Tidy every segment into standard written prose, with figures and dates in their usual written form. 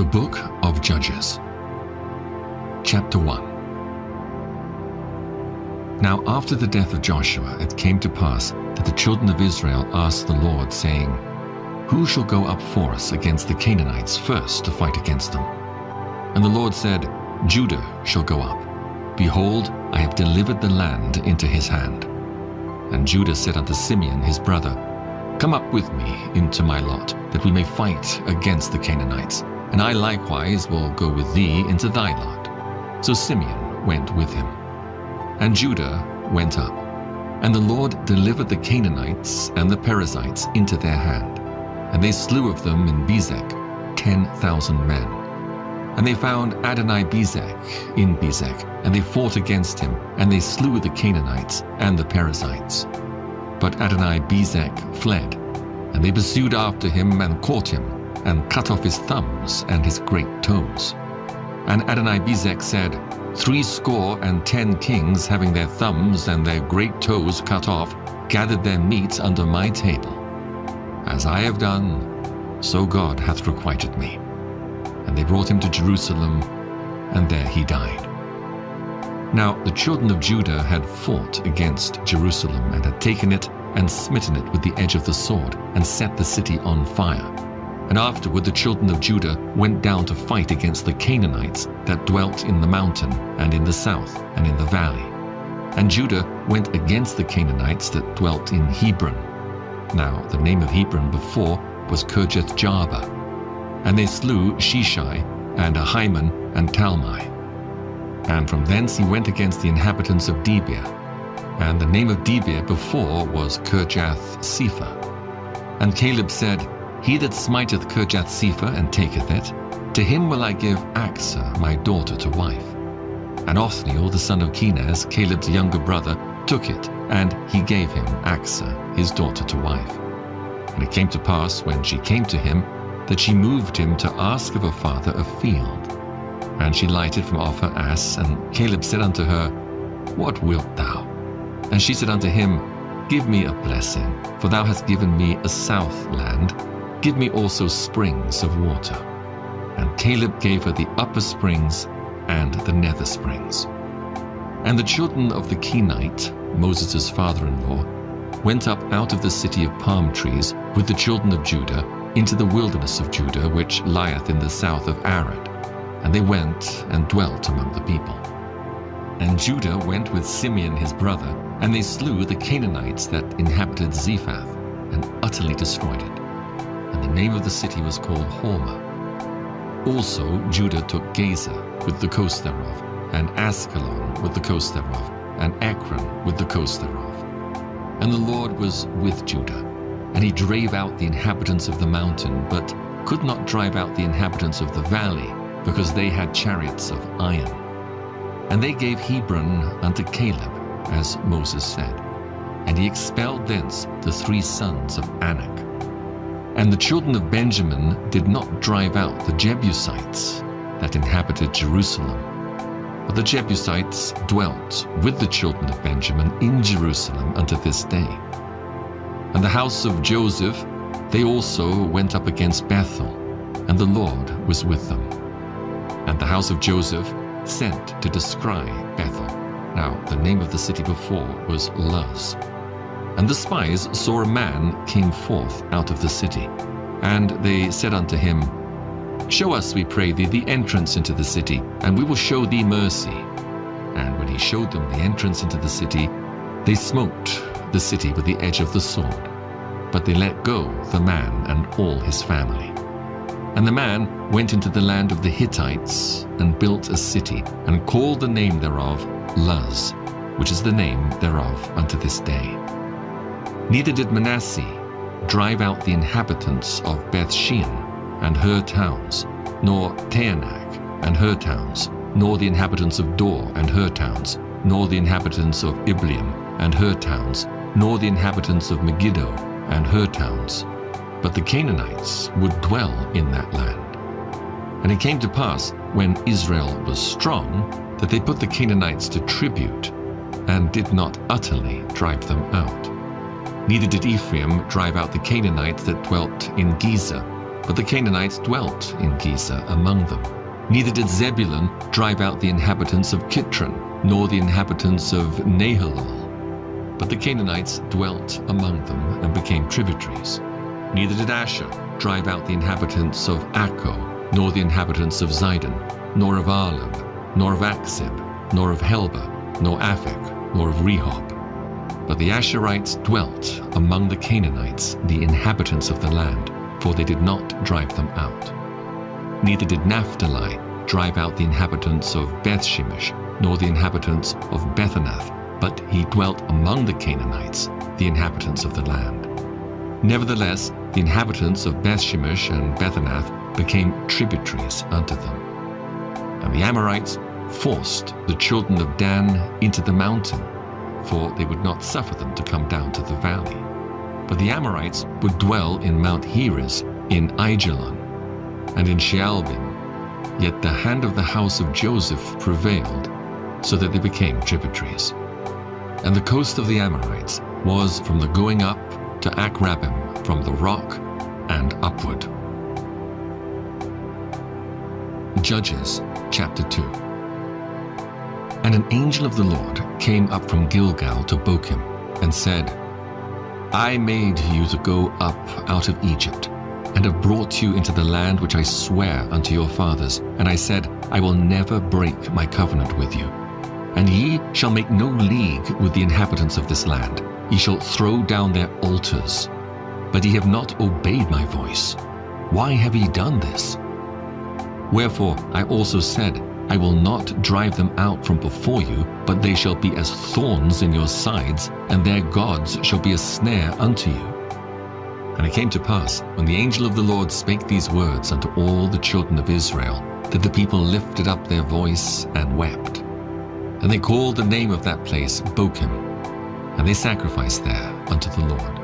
The Book of Judges, Chapter 1. Now after the death of Joshua, it came to pass that the children of Israel asked the Lord, saying, Who shall go up for us against the Canaanites first to fight against them? And the Lord said, Judah shall go up. Behold, I have delivered the land into his hand. And Judah said unto Simeon his brother, Come up with me into my lot, that we may fight against the Canaanites. And I likewise will go with thee into thy lot. So Simeon went with him. And Judah went up. And the Lord delivered the Canaanites and the Perizzites into their hand. And they slew of them in Bezek 10,000 men. And they found Adoni-Bezek in Bezek, and they fought against him, and they slew the Canaanites and the Perizzites. But Adoni-Bezek fled, and they pursued after him and caught him, and cut off his thumbs and his great toes. And Adoni-Bezek said, 70 kings, having their thumbs and their great toes cut off, gathered their meat under my table. As I have done, so God hath requited me. And they brought him to Jerusalem, and there he died. Now the children of Judah had fought against Jerusalem, and had taken it, and smitten it with the edge of the sword, and set the city on fire. And afterward the children of Judah went down to fight against the Canaanites that dwelt in the mountain, and in the south, and in the valley. And Judah went against the Canaanites that dwelt in Hebron. Now the name of Hebron before was Kirjath-Jearba. And they slew Sheshai, and Ahiman, and Talmai. And from thence he went against the inhabitants of Debir. And the name of Debir before was Kirjath-Sepher. And Caleb said, He that smiteth Kirjath-Sepher and taketh it, to him will I give Achsah my daughter to wife. And Othniel the son of Kenaz, Caleb's younger brother, took it, and he gave him Achsah his daughter to wife. And it came to pass, when she came to him, that she moved him to ask of her father a field. And she lighted from off her ass, and Caleb said unto her, What wilt thou? And she said unto him, Give me a blessing, for thou hast given me a south land. Give me also springs of water. And Caleb gave her the upper springs and the nether springs. And the children of the Kenite, Moses' father-in-law, went up out of the city of palm trees with the children of Judah into the wilderness of Judah, which lieth in the south of Arad. And they went and dwelt among the people. And Judah went with Simeon his brother, and they slew the Canaanites that inhabited Zephath, and utterly destroyed it. And the name of the city was called Hormah. Also Judah took Gaza with the coast thereof, and Askelon with the coast thereof, and Ekron with the coast thereof. And the Lord was with Judah, and he drave out the inhabitants of the mountain, but could not drive out the inhabitants of the valley, because they had chariots of iron. And they gave Hebron unto Caleb, as Moses said. And he expelled thence the 3 sons of Anak. And the children of Benjamin did not drive out the Jebusites that inhabited Jerusalem, but the Jebusites dwelt with the children of Benjamin in Jerusalem unto this day. And the house of Joseph, they also went up against Bethel, and the Lord was with them. And the house of Joseph sent to descry Bethel. Now the name of the city before was Luz. And the spies saw a man came forth out of the city. And they said unto him, Show us, we pray thee, the entrance into the city, and we will show thee mercy. And when he showed them the entrance into the city, they smote the city with the edge of the sword. But they let go the man and all his family. And the man went into the land of the Hittites, and built a city, and called the name thereof Luz, which is the name thereof unto this day. Neither did Manasseh drive out the inhabitants of Beth-shean and her towns, nor Taanach and her towns, nor the inhabitants of Dor and her towns, nor the inhabitants of Ibleam and her towns, nor the inhabitants of Megiddo and her towns. But the Canaanites would dwell in that land. And it came to pass, when Israel was strong, that they put the Canaanites to tribute, and did not utterly drive them out. Neither did Ephraim drive out the Canaanites that dwelt in Gezer, But the Canaanites dwelt in Gezer among them. Neither did Zebulun drive out the inhabitants of Kitron, nor the inhabitants of Nahalol. But the Canaanites dwelt among them and became tributaries. Neither did Asher drive out the inhabitants of Akko, nor the inhabitants of Zidon, nor of Arlab, nor of Aksib, nor of Helba, nor Aphek, nor of Rehob. But the Asherites dwelt among the Canaanites, the inhabitants of the land, for they did not drive them out. Neither did Naphtali drive out the inhabitants of Bethshemesh, nor the inhabitants of Bethanath, but he dwelt among the Canaanites, the inhabitants of the land. Nevertheless, the inhabitants of Bethshemesh and Bethanath became tributaries unto them. And the Amorites forced the children of Dan into the mountain, for they would not suffer them to come down to the valley. But the Amorites would dwell in Mount Heres, in Aijalon, and in Shaalbim. Yet the hand of the house of Joseph prevailed, so that they became tributaries. And the coast of the Amorites was from the going up to Akrabbim, from the rock and upward. Judges chapter 2. And an angel of the Lord came up from Gilgal to Bochim, and said, I made you to go up out of Egypt, and have brought you into the land which I swear unto your fathers. And I said, I will never break my covenant with you. And ye shall make no league with the inhabitants of this land. Ye shall throw down their altars. But ye have not obeyed my voice. Why have ye done this? Wherefore I also said, I will not drive them out from before you, but they shall be as thorns in your sides, and their gods shall be a snare unto you. And it came to pass, when the angel of the Lord spake these words unto all the children of Israel, that the people lifted up their voice and wept. And they called the name of that place Bochim, and they sacrificed there unto the Lord.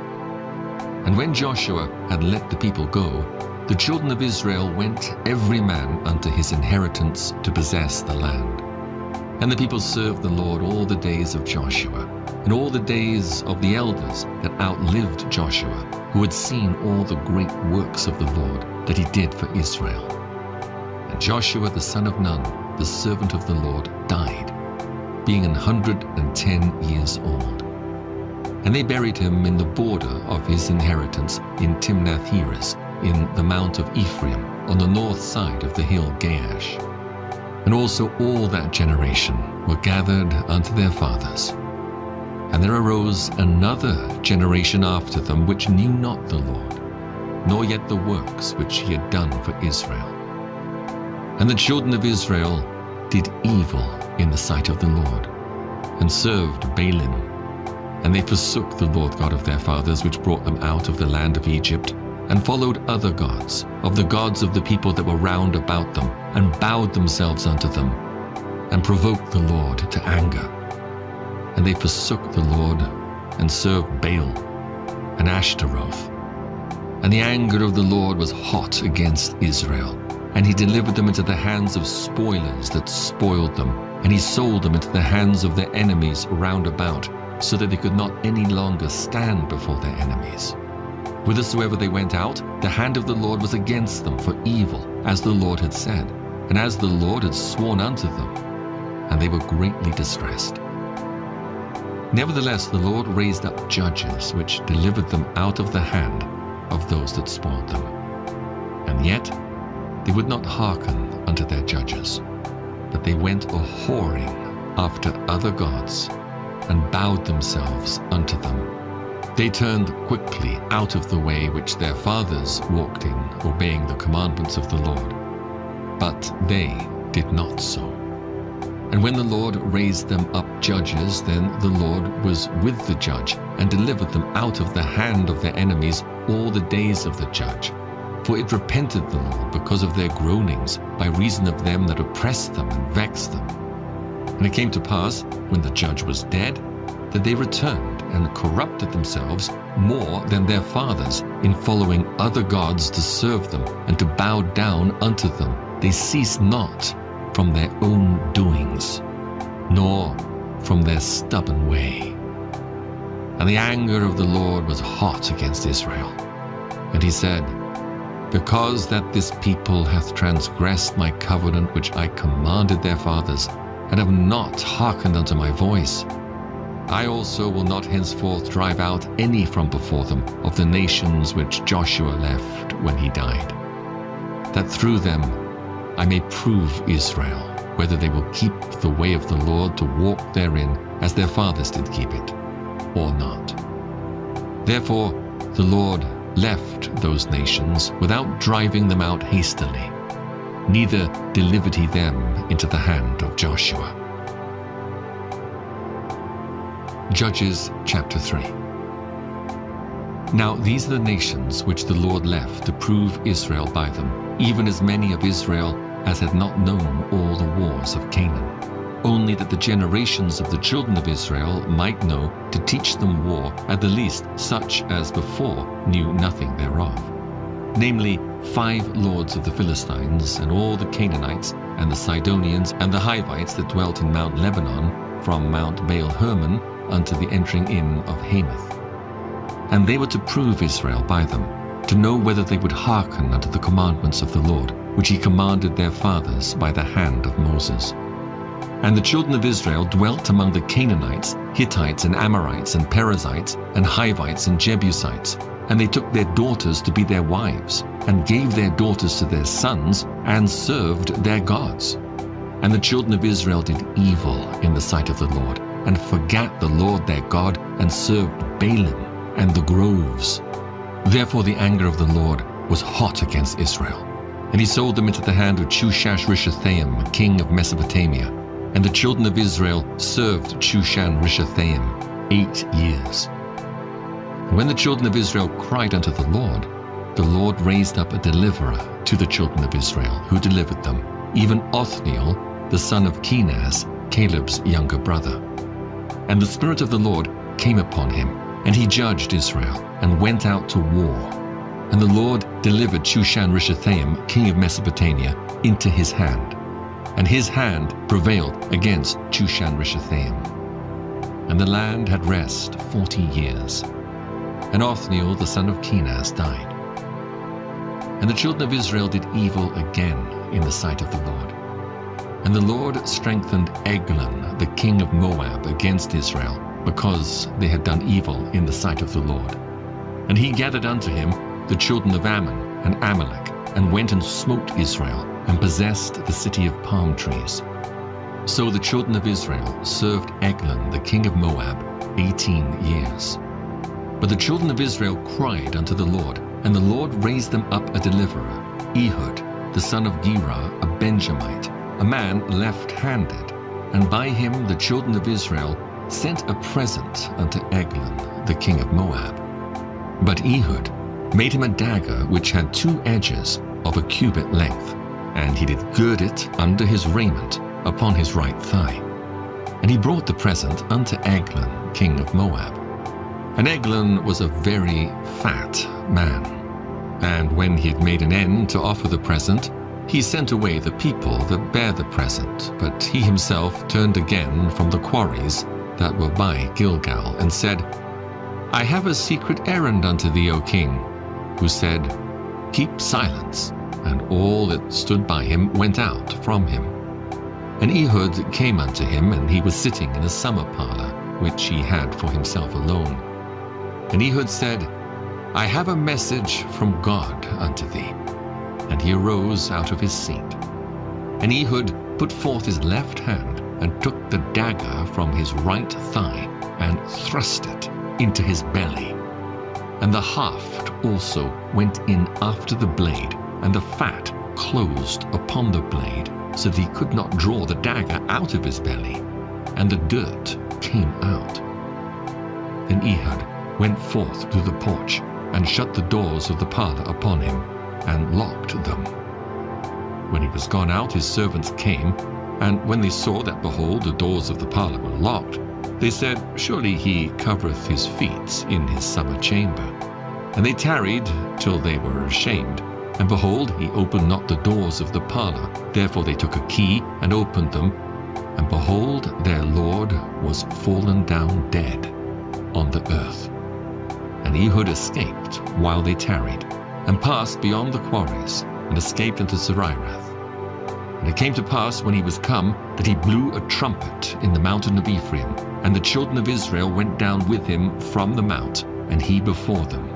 And when Joshua had let the people go, the children of Israel went every man unto his inheritance to possess the land. And the people served the Lord all the days of Joshua, and all the days of the elders that outlived Joshua, who had seen all the great works of the Lord that he did for Israel. And Joshua the son of Nun, the servant of the Lord, died, being 110 years old. And they buried him in the border of his inheritance in Timnath-Heres, in the mount of Ephraim, on the north side of the hill Gaash. And also all that generation were gathered unto their fathers. And there arose another generation after them, which knew not the Lord, nor yet the works which he had done for Israel. And the children of Israel did evil in the sight of the Lord, and served Baalim. And they forsook the Lord God of their fathers, which brought them out of the land of Egypt, and followed other gods, of the gods of the people that were round about them, and bowed themselves unto them, and provoked the Lord to anger. And they forsook the Lord, and served Baal and Ashtaroth. And the anger of the Lord was hot against Israel, and he delivered them into the hands of spoilers that spoiled them, and he sold them into the hands of their enemies round about, so that they could not any longer stand before their enemies. Whithersoever they went out, the hand of the Lord was against them for evil, as the Lord had said, and as the Lord had sworn unto them, and they were greatly distressed. Nevertheless, the Lord raised up judges, which delivered them out of the hand of those that spoiled them. And yet they would not hearken unto their judges, but they went a-whoring after other gods, and bowed themselves unto them. They turned quickly out of the way which their fathers walked in, obeying the commandments of the Lord. But they did not so. And when the Lord raised them up judges, then the Lord was with the judge, and delivered them out of the hand of their enemies all the days of the judge. For it repented the Lord because of their groanings, by reason of them that oppressed them and vexed them. And it came to pass, when the judge was dead, that they returned and corrupted themselves more than their fathers, in following other gods to serve them and to bow down unto them. They ceased not from their own doings, nor from their stubborn way. And the anger of the Lord was hot against Israel. And he said, Because that this people hath transgressed my covenant which I commanded their fathers, and have not hearkened unto my voice, I also will not henceforth drive out any from before them of the nations which Joshua left when he died, that through them I may prove Israel, whether they will keep the way of the Lord to walk therein as their fathers did keep it, or not. Therefore the Lord left those nations without driving them out hastily, neither delivered he them into the hand of Joshua. Judges chapter 3. Now these are the nations which the Lord left to prove Israel by them, even as many of Israel as had not known all the wars of Canaan, only that the generations of the children of Israel might know, to teach them war, at the least such as before knew nothing thereof. Namely, 5 lords of the Philistines, and all the Canaanites, and the Sidonians, and the Hivites that dwelt in Mount Lebanon, from Mount Baal Hermon unto the entering in of Hamath. And they were to prove Israel by them, to know whether they would hearken unto the commandments of the Lord, which he commanded their fathers by the hand of Moses. And the children of Israel dwelt among the Canaanites, Hittites, and Amorites, and Perizzites, and Hivites, and Jebusites. And they took their daughters to be their wives, and gave their daughters to their sons, and served their gods. And the children of Israel did evil in the sight of the Lord, and forgat the Lord their God, and served Baalim and the groves. Therefore the anger of the Lord was hot against Israel, and he sold them into the hand of Shushan-Rishathaim, king of Mesopotamia. And the children of Israel served Shushan-Rishathaim 8 years. And when the children of Israel cried unto the Lord raised up a deliverer to the children of Israel, who delivered them, even Othniel, the son of Kenaz, Caleb's younger brother. And the Spirit of the Lord came upon him, and he judged Israel, and went out to war. And the Lord delivered Shushan-Rishathaim, king of Mesopotamia, into his hand. And his hand prevailed against Shushan-Rishathaim. And the land had rest 40 years. And Othniel the son of Kenaz died. And the children of Israel did evil again in the sight of the Lord. And the Lord strengthened Eglon the king of Moab against Israel, because they had done evil in the sight of the Lord. And he gathered unto him the children of Ammon and Amalek, and went and smote Israel, and possessed the city of palm trees. So the children of Israel served Eglon the king of Moab 18 years. But the children of Israel cried unto the Lord, and the Lord raised them up a deliverer, Ehud, the son of Gera, a Benjamite, a man left-handed. And by him the children of Israel sent a present unto Eglon the king of Moab. But Ehud made him a dagger which had 2 edges of a cubit length, and he did gird it under his raiment upon his right thigh. And he brought the present unto Eglon king of Moab. And Eglon was a very fat man. And when he had made an end to offer the present, he sent away the people that bare the present, but he himself turned again from the quarries that were by Gilgal, and said, I have a secret errand unto thee, O king. Who said, Keep silence. And all that stood by him went out from him. And Ehud came unto him, and he was sitting in a summer parlor, which he had for himself alone. And Ehud said, I have a message from God unto thee. And he arose out of his seat. And Ehud put forth his left hand, and took the dagger from his right thigh, and thrust it into his belly. And the haft also went in after the blade, and the fat closed upon the blade, so that he could not draw the dagger out of his belly, and the dirt came out. Then Ehud went forth through the porch, and shut the doors of the parlor upon him, and locked them. When he was gone out, his servants came, and when they saw that, behold, the doors of the parlor were locked, they said, Surely he covereth his feet in his summer chamber. And they tarried till they were ashamed. And behold, he opened not the doors of the parlor. Therefore they took a key, and opened them. And behold, their Lord was fallen down dead on the earth. And Ehud escaped while they tarried, and passed beyond the quarries, and escaped into Zerirath. And it came to pass, when he was come, that he blew a trumpet in the mountain of Ephraim, and the children of Israel went down with him from the mount, and he before them.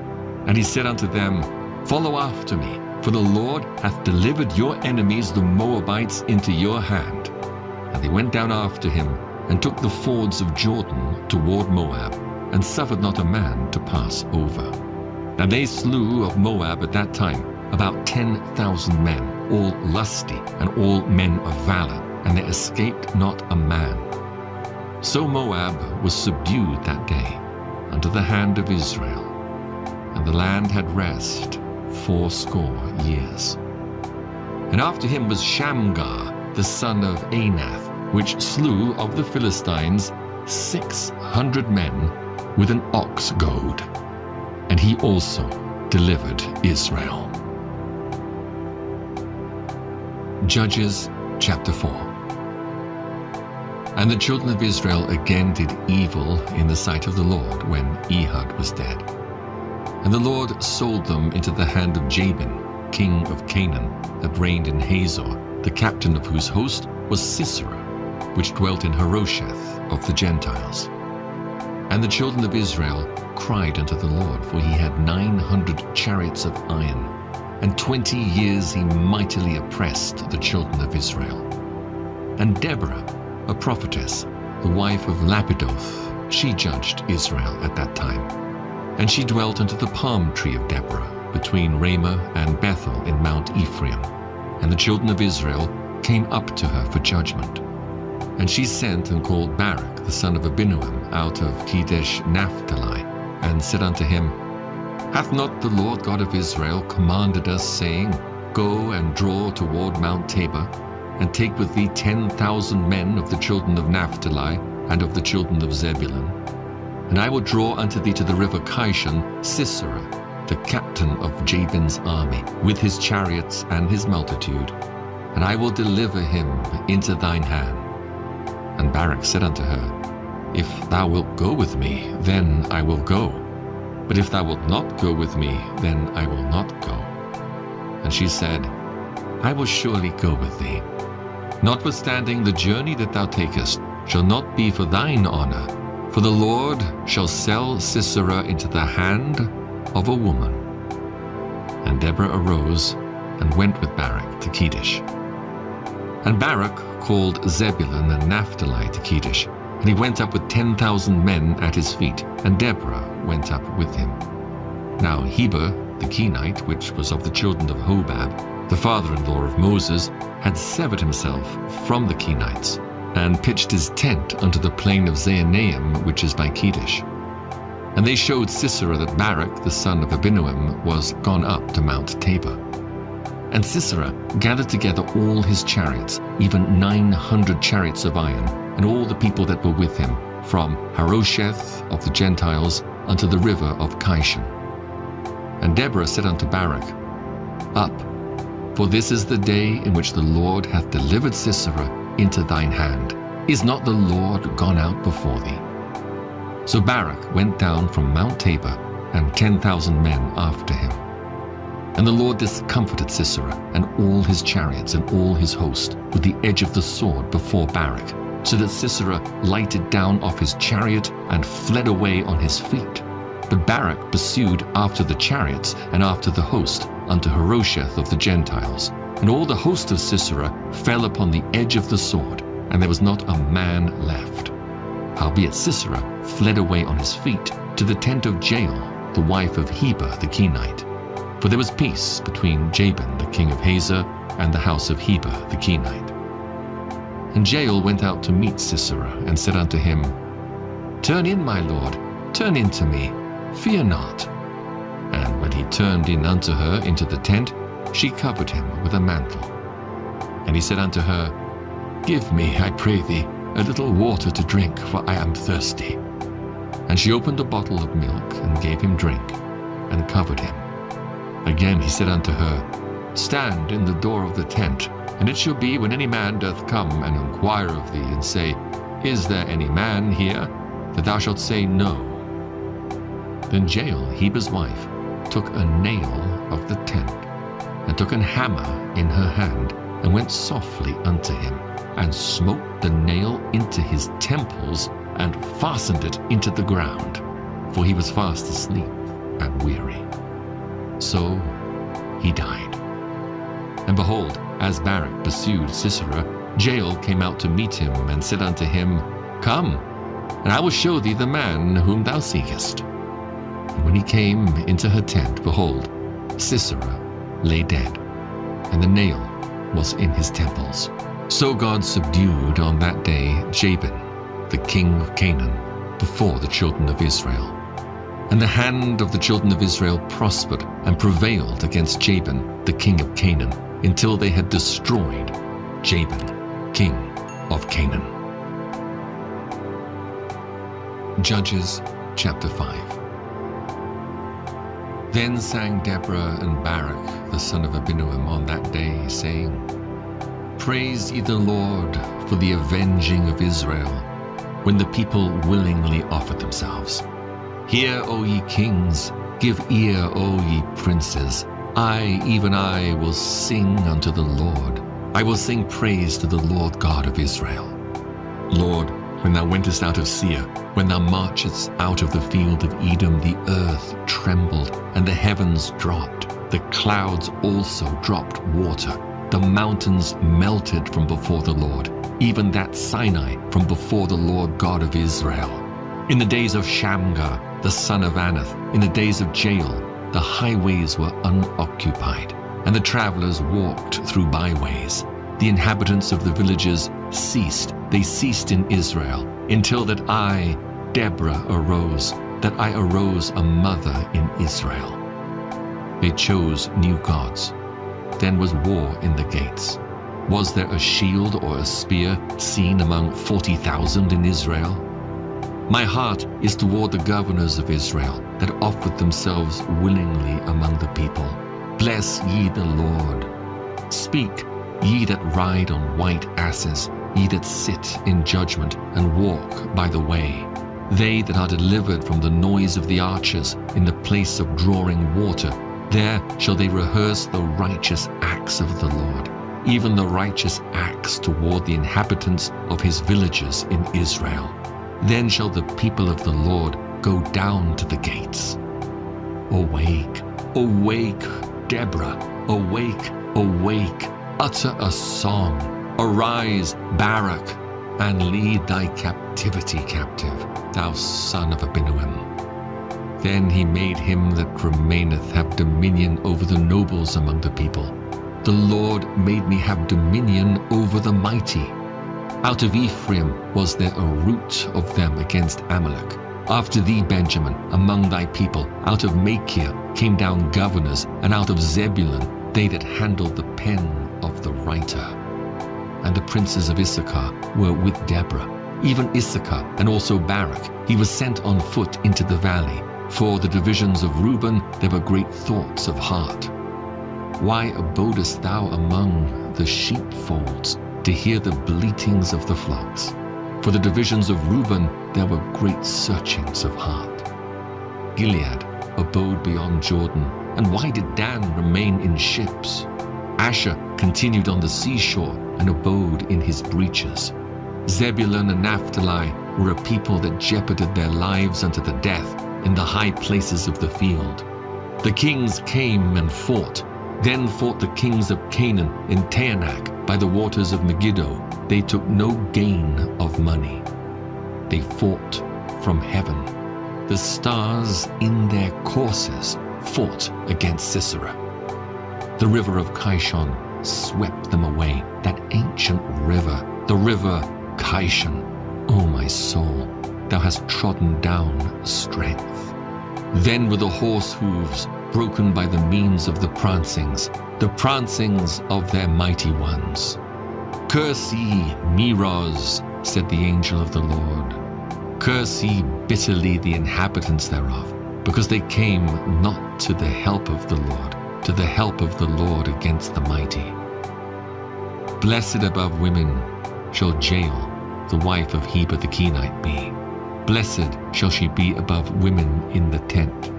And he said unto them, Follow after me, for the Lord hath delivered your enemies the Moabites into your hand. And they went down after him, and took the fords of Jordan toward Moab, and suffered not a man to pass over. And they slew of Moab at that time about 10,000 men, all lusty, and all men of valor, and there escaped not a man. So Moab was subdued that day unto the hand of Israel, and the land had rest 80 years. And after him was Shamgar the son of Anath, which slew of the Philistines 600 men with an ox goad, and he also delivered Israel. Judges chapter 4. And the children of Israel again did evil in the sight of the Lord when Ehud was dead. And the Lord sold them into the hand of Jabin, king of Canaan, that reigned in Hazor, the captain of whose host was Sisera, which dwelt in Harosheth of the Gentiles. And the children of Israel cried unto the Lord, for he had 900 chariots of iron, and 20 years he mightily oppressed the children of Israel. And Deborah, a prophetess, the wife of Lapidoth, she judged Israel at that time. And she dwelt unto the palm tree of Deborah, between Ramah and Bethel in Mount Ephraim. And the children of Israel came up to her for judgment. And she sent and called Barak the son of Abinoam out of Kedesh Naphtali, and said unto him, Hath not the Lord God of Israel commanded us, saying, Go and draw toward Mount Tabor, and take with thee 10,000 men of the children of Naphtali and of the children of Zebulun? And I will draw unto thee to the river Kishon Sisera, the captain of Jabin's army, with his chariots and his multitude, and I will deliver him into thine hand. And Barak said unto her, If thou wilt go with me, then I will go. But if thou wilt not go with me, then I will not go. And she said, I will surely go with thee. Notwithstanding, the journey that thou takest shall not be for thine honor, for the Lord shall sell Sisera into the hand of a woman. And Deborah arose and went with Barak to Kedesh. And Barak called Zebulun and Naphtali to Kedesh, and he went up with 10,000 men at his feet, and Deborah went up with him. Now Heber the Kenite, which was of the children of Hobab, the father-in-law of Moses, had severed himself from the Kenites, and pitched his tent unto the plain of Zaanaim, which is by Kedesh. And they showed Sisera that Barak the son of Abinoam was gone up to Mount Tabor. And Sisera gathered together all his chariots, even 900 chariots of iron, and all the people that were with him, from Harosheth of the Gentiles unto the river of Kishon. And Deborah said unto Barak, Up, for this is the day in which the Lord hath delivered Sisera into thine hand. Is not the Lord gone out before thee? So Barak went down from Mount Tabor, and 10,000 men after him. And the Lord discomfited Sisera and all his chariots and all his host with the edge of the sword before Barak, so that Sisera lighted down off his chariot and fled away on his feet. But Barak pursued after the chariots and after the host unto Harosheth of the Gentiles. And all the host of Sisera fell upon the edge of the sword, and there was not a man left. Howbeit Sisera fled away on his feet to the tent of Jael, the wife of Heber the Kenite. For there was peace between Jabin the king of Hazor and the house of Heber the Kenite. And Jael went out to meet Sisera, and said unto him, Turn in, my lord, turn in to me, fear not. And when he turned in unto her into the tent, she covered him with a mantle. And he said unto her, Give me, I pray thee, a little water to drink, for I am thirsty. And she opened a bottle of milk, and gave him drink, and covered him. Again he said unto her, Stand in the door of the tent, and it shall be, when any man doth come and inquire of thee, and say, Is there any man here? That thou shalt say, No. Then Jael, Heber's wife, took a nail of the tent, and took an hammer in her hand, and went softly unto him, and smote the nail into his temples, and fastened it into the ground, for he was fast asleep and weary. So he died. And behold, as Barak pursued Sisera, Jael came out to meet him, and said unto him, Come, and I will show thee the man whom thou seekest. And when he came into her tent, behold, Sisera lay dead, and the nail was in his temples. So God subdued on that day Jabin, the king of Canaan, before the children of Israel. And the hand of the children of Israel prospered and prevailed against Jabin, the king of Canaan, until they had destroyed Jabin, king of Canaan. Judges chapter 5. Then sang Deborah and Barak, the son of Abinoam, on that day, saying, Praise ye the Lord for the avenging of Israel, when the people willingly offered themselves. Hear, O ye kings, give ear, O ye princes. I, even I, will sing unto the Lord. I will sing praise to the Lord God of Israel. Lord, when thou wentest out of Seir, when thou marchedst out of the field of Edom, the earth trembled, and the heavens dropped. The clouds also dropped water. The mountains melted from before the Lord, even that Sinai from before the Lord God of Israel. In the days of Shamgar, the son of Anath, in the days of Jael, the highways were unoccupied, and the travelers walked through byways. The inhabitants of the villages ceased. They ceased in Israel, until that I, Deborah, arose, that I arose a mother in Israel. They chose new gods. Then was war in the gates. Was there a shield or a spear seen among 40,000 in Israel? My heart is toward the governors of Israel, that offered themselves willingly among the people. Bless ye the Lord. Speak, ye that ride on white asses, ye that sit in judgment and walk by the way. They that are delivered from the noise of the archers in the place of drawing water, there shall they rehearse the righteous acts of the Lord, even the righteous acts toward the inhabitants of his villages in Israel. Then shall the people of the Lord go down to the gates. Awake, awake, Deborah, awake, awake, utter a song. Arise, Barak, and lead thy captivity captive, thou son of Abinoam. Then he made him that remaineth have dominion over the nobles among the people. The Lord made me have dominion over the mighty. Out of Ephraim was there a root of them against Amalek. After thee, Benjamin, among thy people, out of Machir came down governors, and out of Zebulun they that handled the pen of the writer. And the princes of Issachar were with Deborah, even Issachar, and also Barak. He was sent on foot into the valley. For the divisions of Reuben there were great thoughts of heart. Why abodest thou among the sheepfolds, to hear the bleatings of the flocks? For the divisions of Reuben there were great searchings of heart. Gilead abode beyond Jordan, and why did Dan remain in ships? Asher continued on the seashore, and abode in his breaches. Zebulun and Naphtali were a people that jeoparded their lives unto the death in the high places of the field. The kings came and fought. Then fought the kings of Canaan in Taanach by the waters of Megiddo. They took no gain of money. They fought from heaven. The stars in their courses fought against Sisera. The river of Kishon swept them away, that ancient river, the river Kishon. O my soul, thou hast trodden down strength. Then were the horse hooves broken by the means of the prancings of their mighty ones. Curse ye, Meroz, said the angel of the Lord. Curse ye bitterly the inhabitants thereof, because they came not to the help of the Lord, to the help of the Lord against the mighty. Blessed above women shall Jael, the wife of Heber the Kenite, be. Blessed shall she be above women in the tent.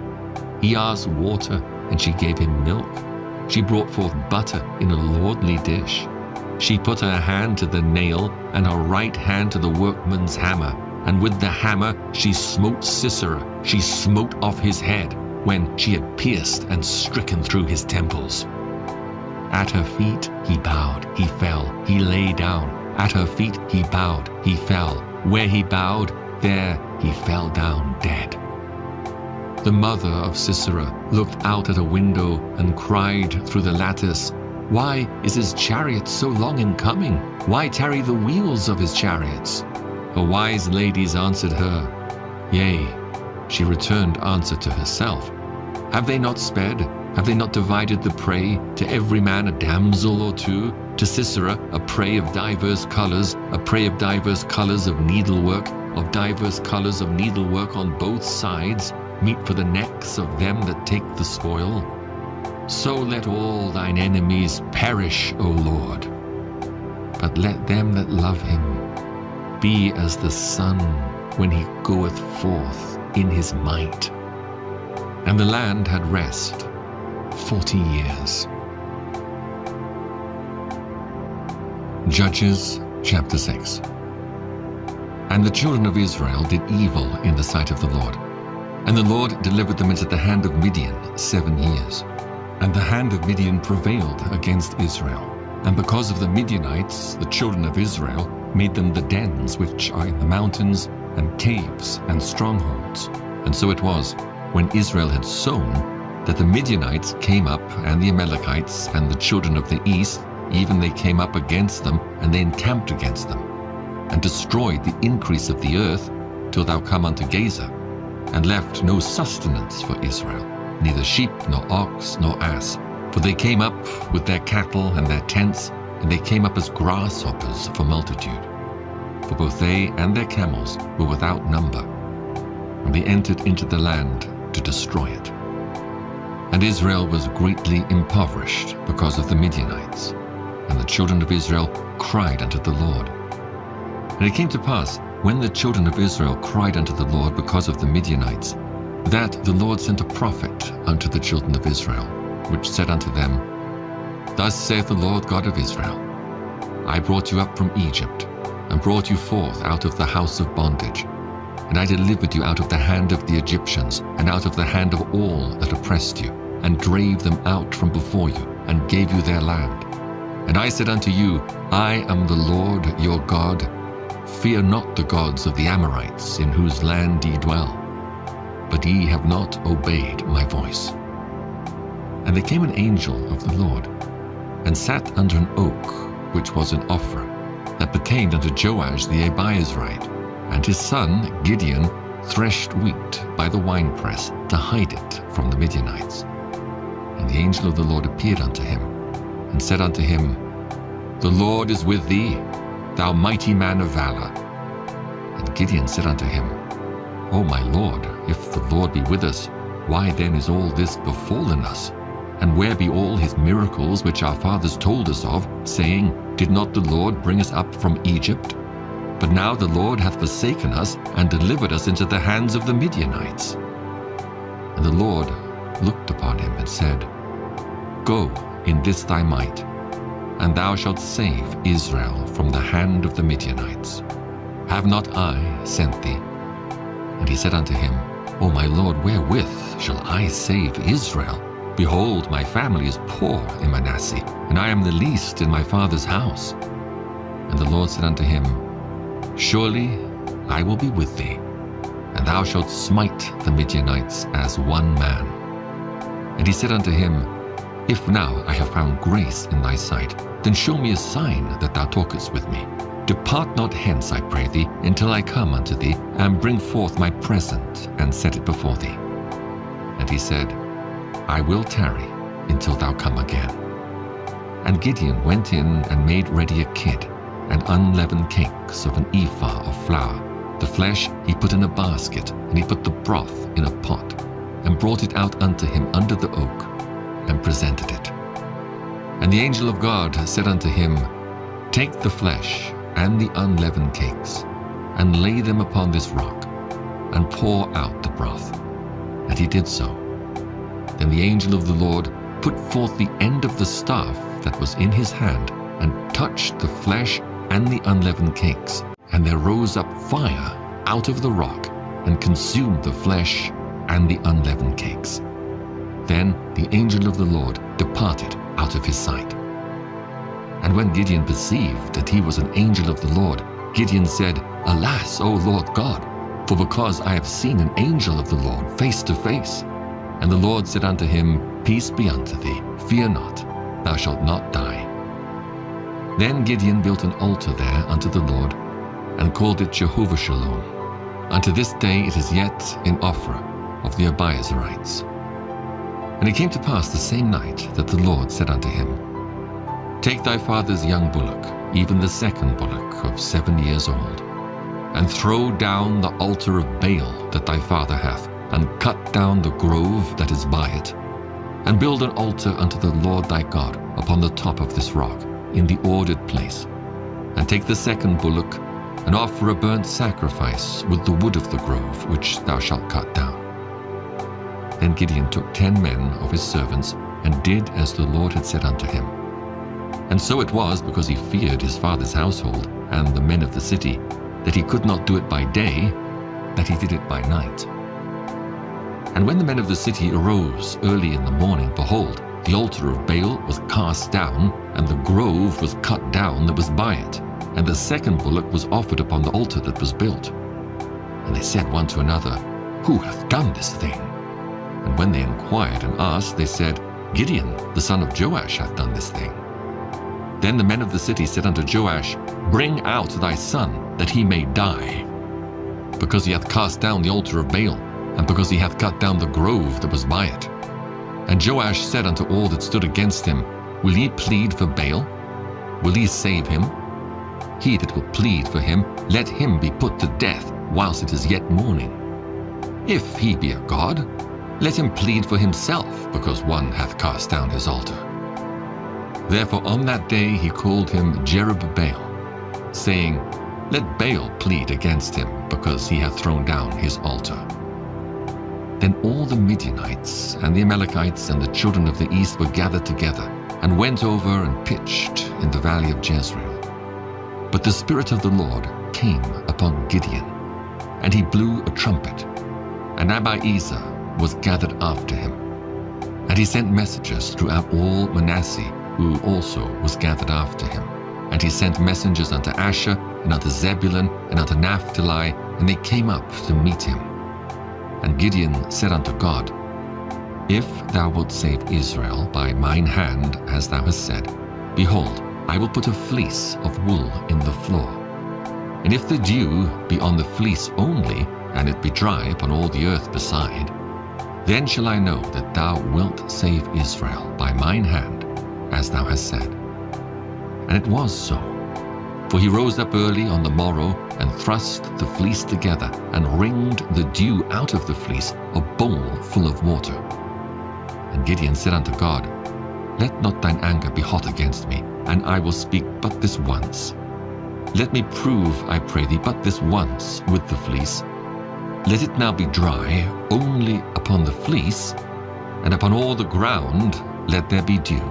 He asked water, and she gave him milk. She brought forth butter in a lordly dish. She put her hand to the nail and her right hand to the workman's hammer, and with the hammer she smote Sisera. She smote off his head when she had pierced and stricken through his temples. At her feet he bowed, he fell, he lay down. At her feet he bowed, he fell. Where he bowed, there he fell down dead. The mother of Sisera looked out at a window and cried through the lattice, "Why is his chariot so long in coming? Why tarry the wheels of his chariots?" Her wise ladies answered her, "Yea." She returned answer to herself, "Have they not sped? Have they not divided the prey, to every man a damsel or two? To Sisera a prey of diverse colors, a prey of diverse colors of needlework on both sides, meet for the necks of them that take the spoil? So let all thine enemies perish, O Lord. But let them that love him be as the sun when he goeth forth in his might." And the land had rest 40 years. Judges chapter 6. And the children of Israel did evil in the sight of the Lord. And the Lord delivered them into the hand of Midian 7 years. And the hand of Midian prevailed against Israel. And because of the Midianites, the children of Israel made them the dens which are in the mountains, and caves and strongholds. And so it was, when Israel had sown, that the Midianites came up, and the Amalekites, and the children of the east, even they came up against them, and they encamped against them, and destroyed the increase of the earth, till thou come unto Gaza, and left no sustenance for Israel, neither sheep, nor ox, nor ass. For they came up with their cattle and their tents, and they came up as grasshoppers for multitude. For both they and their camels were without number, and they entered into the land to destroy it. And Israel was greatly impoverished because of the Midianites, and the children of Israel cried unto the Lord. And it came to pass, when the children of Israel cried unto the Lord because of the Midianites, that the Lord sent a prophet unto the children of Israel, which said unto them, Thus saith the Lord God of Israel, I brought you up from Egypt, and brought you forth out of the house of bondage. And I delivered you out of the hand of the Egyptians, and out of the hand of all that oppressed you, and drave them out from before you, and gave you their land. And I said unto you, I am the Lord your God. Fear not the gods of the Amorites, in whose land ye dwell. But ye have not obeyed my voice. And there came an angel of the Lord, and sat under an oak, which was an Ophrah, that pertained unto Joash the Abiezrite. And his son Gideon threshed wheat by the winepress to hide it from the Midianites. And the angel of the Lord appeared unto him, and said unto him, The Lord is with thee, thou mighty man of valor. And Gideon said unto him, O my Lord, if the Lord be with us, why then is all this befallen us? And where be all his miracles which our fathers told us of, saying, Did not the Lord bring us up from Egypt? But now the Lord hath forsaken us, and delivered us into the hands of the Midianites. And the Lord looked upon him, and said, Go in this thy might, and thou shalt save Israel from the hand of the Midianites. Have not I sent thee? And he said unto him, O my Lord, wherewith shall I save Israel? Behold, my family is poor in Manasseh, and I am the least in my father's house. And the Lord said unto him, Surely I will be with thee, and thou shalt smite the Midianites as one man. And he said unto him, If now I have found grace in thy sight, then show me a sign that thou talkest with me. Depart not hence, I pray thee, until I come unto thee, and bring forth my present, and set it before thee. And he said, I will tarry until thou come again. And Gideon went in and made ready a kid, and unleavened cakes of an ephah of flour. The flesh he put in a basket, and he put the broth in a pot, and brought it out unto him under the oak, and presented it. And the angel of God said unto him, Take the flesh and the unleavened cakes, and lay them upon this rock, and pour out the broth. And he did so. Then the angel of the Lord put forth the end of the staff that was in his hand, and touched the flesh and the unleavened cakes. And there rose up fire out of the rock, and consumed the flesh and the unleavened cakes. Then the angel of the Lord departed out of his sight. And when Gideon perceived that he was an angel of the Lord, Gideon said, Alas, O Lord God, for because I have seen an angel of the Lord face to face. And the Lord said unto him, Peace be unto thee, fear not, thou shalt not die. Then Gideon built an altar there unto the Lord, and called it Jehovah Shalom. Unto this day it is yet in Ophrah of the Abiezerites. And it came to pass the same night that the Lord said unto him, Take thy father's young bullock, even the second bullock of 7 years old, and throw down the altar of Baal that thy father hath, and cut down the grove that is by it, and build an altar unto the Lord thy God upon the top of this rock, in the ordered place. And take the second bullock, and offer a burnt sacrifice with the wood of the grove, which thou shalt cut down. Then Gideon took 10 men of his servants, and did as the Lord had said unto him. And so it was, because he feared his father's household and the men of the city, that he could not do it by day, that he did it by night. And when the men of the city arose early in the morning, behold, the altar of Baal was cast down, and the grove was cut down that was by it, and the second bullock was offered upon the altar that was built. And they said one to another, Who hath done this thing? And when they inquired and asked, they said, Gideon, the son of Joash, hath done this thing. Then the men of the city said unto Joash, Bring out thy son, that he may die, because he hath cast down the altar of Baal, and because he hath cut down the grove that was by it. And Joash said unto all that stood against him, Will ye plead for Baal? Will ye save him? He that will plead for him, let him be put to death whilst it is yet morning. If he be a god, let him plead for himself, because one hath cast down his altar. Therefore on that day he called him Jerubbaal, saying, Let Baal plead against him, because he hath thrown down his altar. Then all the Midianites and the Amalekites and the children of the east were gathered together, and went over and pitched in the valley of Jezreel. But the Spirit of the Lord came upon Gideon, and he blew a trumpet, and Abiezer was gathered after him. And he sent messengers throughout all Manasseh, who also was gathered after him. And he sent messengers unto Asher, and unto Zebulun, and unto Naphtali, and they came up to meet him. And Gideon said unto God, If thou wilt save Israel by mine hand, as thou hast said, behold, I will put a fleece of wool in the floor. And if the dew be on the fleece only, and it be dry upon all the earth beside, then shall I know that thou wilt save Israel by mine hand, as thou hast said. And it was so. For he rose up early on the morrow, and thrust the fleece together, and wringed the dew out of the fleece, a bowl full of water. And Gideon said unto God, Let not thine anger be hot against me, and I will speak but this once. Let me prove, I pray thee, but this once with the fleece. Let it now be dry only upon the fleece, and upon all the ground let there be dew.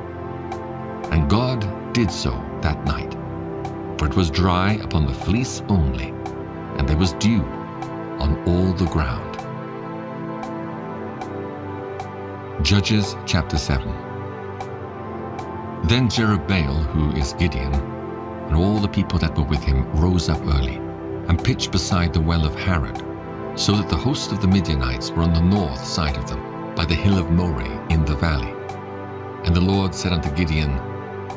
And God did so that night, for it was dry upon the fleece only, and there was dew on all the ground. Judges chapter 7. Then Jerubbaal, who is Gideon, and all the people that were with him rose up early, and pitched beside the well of Harod, so that the host of the Midianites were on the north side of them, by the hill of Moreh in the valley. And the Lord said unto Gideon,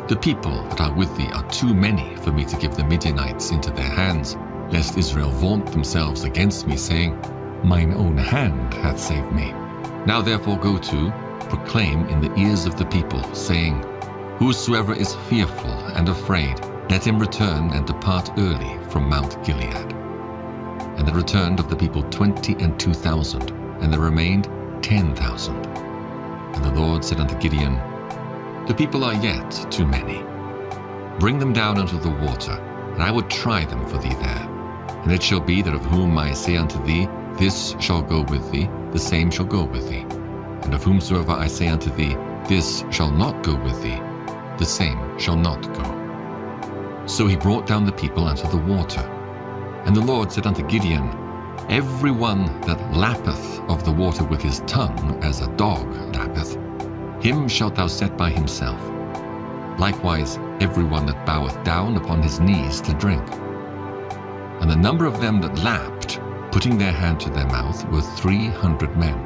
The people that are with thee are too many for me to give the Midianites into their hands, lest Israel vaunt themselves against me, saying, Mine own hand hath saved me. Now therefore go to, proclaim in the ears of the people, saying, Whosoever is fearful and afraid, let him return and depart early from Mount Gilead. And there returned of the people 22,000, and there remained 10,000. And the Lord said unto Gideon, The people are yet too many. Bring them down unto the water, and I will try them for thee there. And it shall be that of whom I say unto thee, This shall go with thee, the same shall go with thee. And of whomsoever I say unto thee, this shall not go with thee, the same shall not go. So he brought down the people unto the water. And the Lord said unto Gideon, every one that lappeth of the water with his tongue, as a dog lappeth, him shalt thou set by himself. Likewise every one that boweth down upon his knees to drink. And the number of them that lapped, putting their hand to their mouth, were 300 men.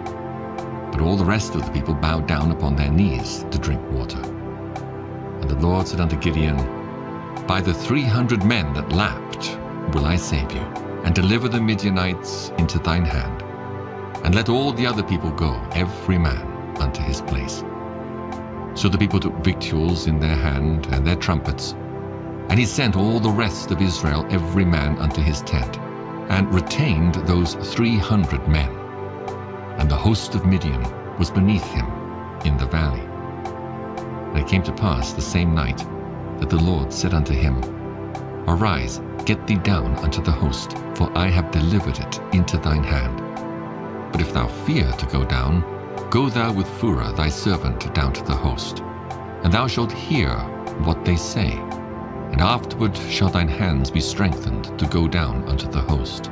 But all the rest of the people bowed down upon their knees to drink water. And the Lord said unto Gideon, by the 300 men that lapped will I save you, and deliver the Midianites into thine hand. And let all the other people go, every man unto his place. So the people took victuals in their hand and their trumpets, and he sent all the rest of Israel, every man unto his tent, and retained those 300 men. And the host of Midian was beneath him in the valley. And it came to pass the same night that the Lord said unto him, arise, get thee down unto the host, for I have delivered it into thine hand. But if thou fear to go down, go thou with Phurah thy servant down to the host, and thou shalt hear what they say, and afterward shall thine hands be strengthened to go down unto the host.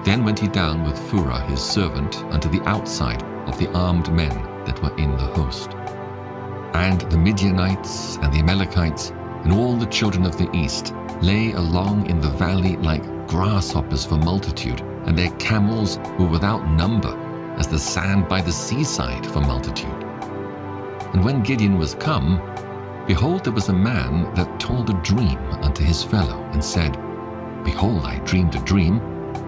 Then went he down with Phurah his servant unto the outside of the armed men that were in the host. And the Midianites and the Amalekites and all the children of the east lay along in the valley like grasshoppers for multitude, and their camels were without number, as the sand by the seaside for multitude. And when Gideon was come, behold, there was a man that told a dream unto his fellow, and said, behold, I dreamed a dream,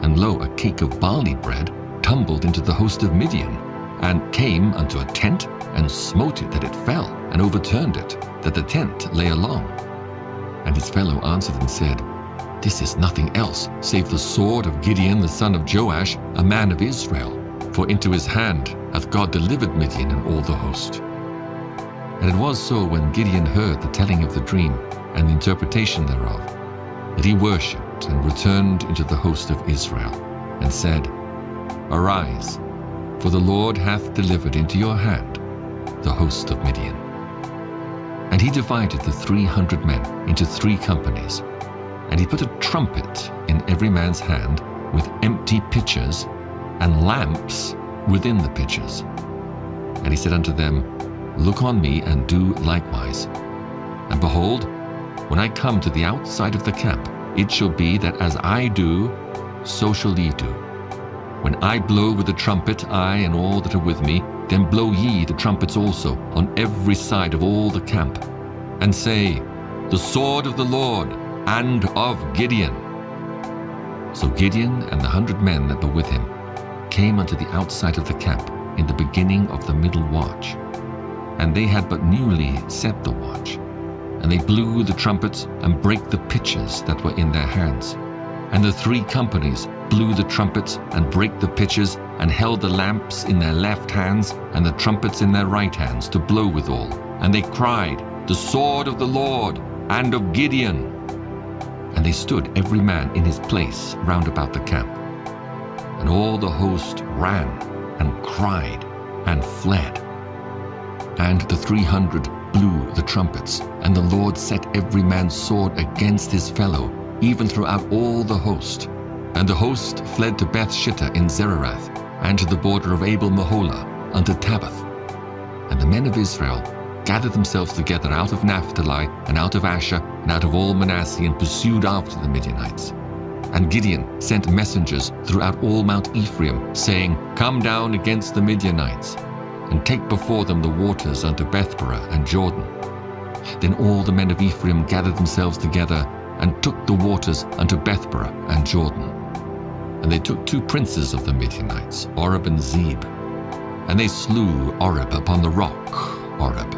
and lo, a cake of barley bread tumbled into the host of Midian, and came unto a tent, and smote it that it fell, and overturned it, that the tent lay along. And his fellow answered and said, this is nothing else save the sword of Gideon the son of Joash, a man of Israel, for into his hand hath God delivered Midian and all the host. And it was so, when Gideon heard the telling of the dream and the interpretation thereof, that he worshipped and returned into the host of Israel, and said, arise, for the Lord hath delivered into your hand the host of Midian. And he divided the 300 men into 3 companies, and he put a trumpet in every man's hand, with empty pitchers and lamps within the pitchers. And he said unto them, look on me, and do likewise. And behold, when I come to the outside of the camp, it shall be that as I do, so shall ye do. When I blow with the trumpet, I and all that are with me, then blow ye the trumpets also on every side of all the camp, and say, the sword of the Lord and of Gideon. So Gideon and the 100 men that were with him came unto the outside of the camp in the beginning of the middle watch. And they had but newly set the watch. And they blew the trumpets, and brake the pitchers that were in their hands. And the 3 companies blew the trumpets, and brake the pitchers, and held the lamps in their left hands, and the trumpets in their right hands, to blow withal. And they cried, the sword of the Lord and of Gideon. And they stood every man in his place round about the camp. And all the host ran, and cried, and fled. And the 300 blew the trumpets, and the Lord set every man's sword against his fellow, even throughout all the host. And the host fled to Beth-shittah in Zererath, and to the border of Abel-meholah, unto Tabbath. And the men of Israel gathered themselves together out of Naphtali, and out of Asher, and out of all Manasseh, and pursued after the Midianites. And Gideon sent messengers throughout all Mount Ephraim, saying, come down against the Midianites, and take before them the waters unto Bethbarah and Jordan. Then all the men of Ephraim gathered themselves together, and took the waters unto Bethbarah and Jordan. And they took 2 princes of the Midianites, Oreb and Zeb. And they slew Oreb upon the rock Oreb,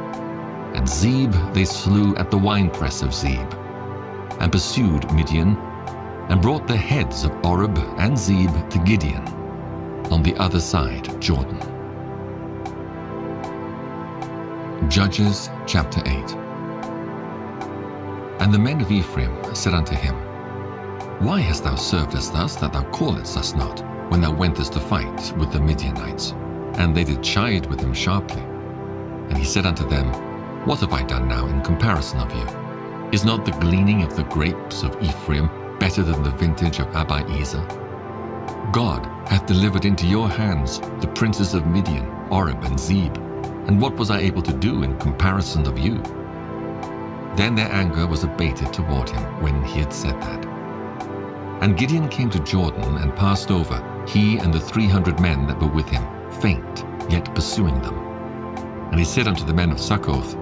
and Zeb they slew at the winepress of Zeb, and pursued Midian, and brought the heads of Oreb and Zeb to Gideon on the other side Jordan. Judges chapter 8. And the men of Ephraim said unto him, why hast thou served us thus, that thou calledst us not, when thou wentest to fight with the Midianites? and they did chide with him sharply. And he said unto them, What have I done now in comparison of you? Is not the gleaning of the grapes of Ephraim better than the vintage of Abiezer? God hath delivered into your hands the princes of Midian, Oreb, and Zeb. And what was I able to do in comparison of you? Then their anger was abated toward him when he had said that. And Gideon came to Jordan and passed over, he and the 300 men that were with him, faint, yet pursuing them. And he said unto the men of Succoth,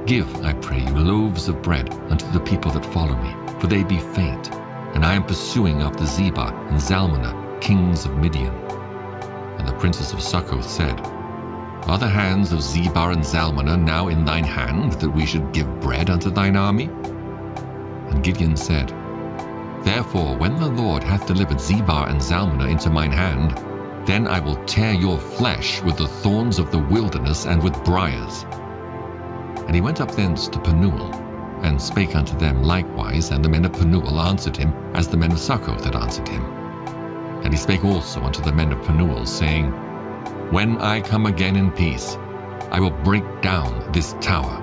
Give, I pray you, loaves of bread unto the people that follow me, for they be faint, and I am pursuing after Zebah and Zalmunna, kings of Midian. And the princes of Succoth said, Are the hands of Zebah and Zalmunna now in thine hand, that we should give bread unto thine army? And Gideon said, Therefore, when the Lord hath delivered Zebah and Zalmunna into mine hand, then I will tear your flesh with the thorns of the wilderness and with briars. And he went up thence to Penuel, and spake unto them likewise, and the men of Penuel answered him, as the men of Succoth had answered him. And he spake also unto the men of Penuel, saying, When I come again in peace, I will break down this tower.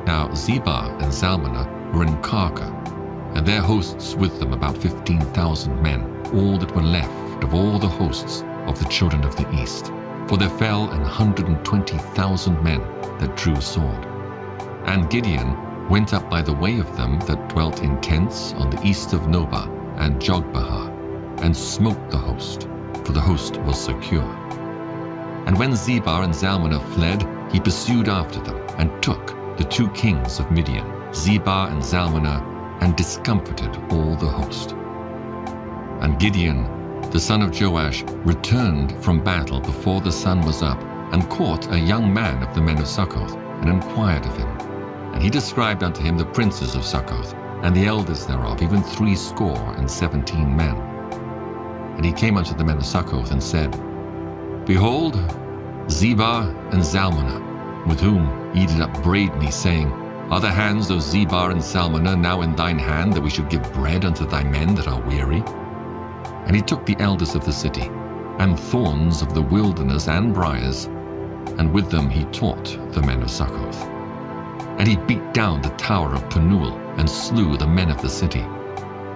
Now Zebah and Zalmunna were in Karka, and their hosts with them about 15,000 men, all that were left of all the hosts of the children of the east. For there fell 120,000 men that drew sword. And Gideon went up by the way of them that dwelt in tents on the east of Nobah and Jogbehar, and smote the host, for the host was secure. And when Zebah and Zalmunna fled, he pursued after them, and took the 2 kings of Midian, Zebah and Zalmunna, and discomfited all the host. And Gideon, the son of Joash, returned from battle before the sun was up, and caught a young man of the men of Succoth, and inquired of him. And he described unto him the princes of Succoth, and the elders thereof, even 70 men. And he came unto the men of Succoth, and said, Behold, Zebah and Zalmunna, with whom ye did upbraid me, saying, Are the hands of Zebah and Zalmunna now in thine hand, that we should give bread unto thy men that are weary? And he took the elders of the city, and thorns of the wilderness and briars, and with them he taught the men of Succoth. And he beat down the tower of Penuel, and slew the men of the city.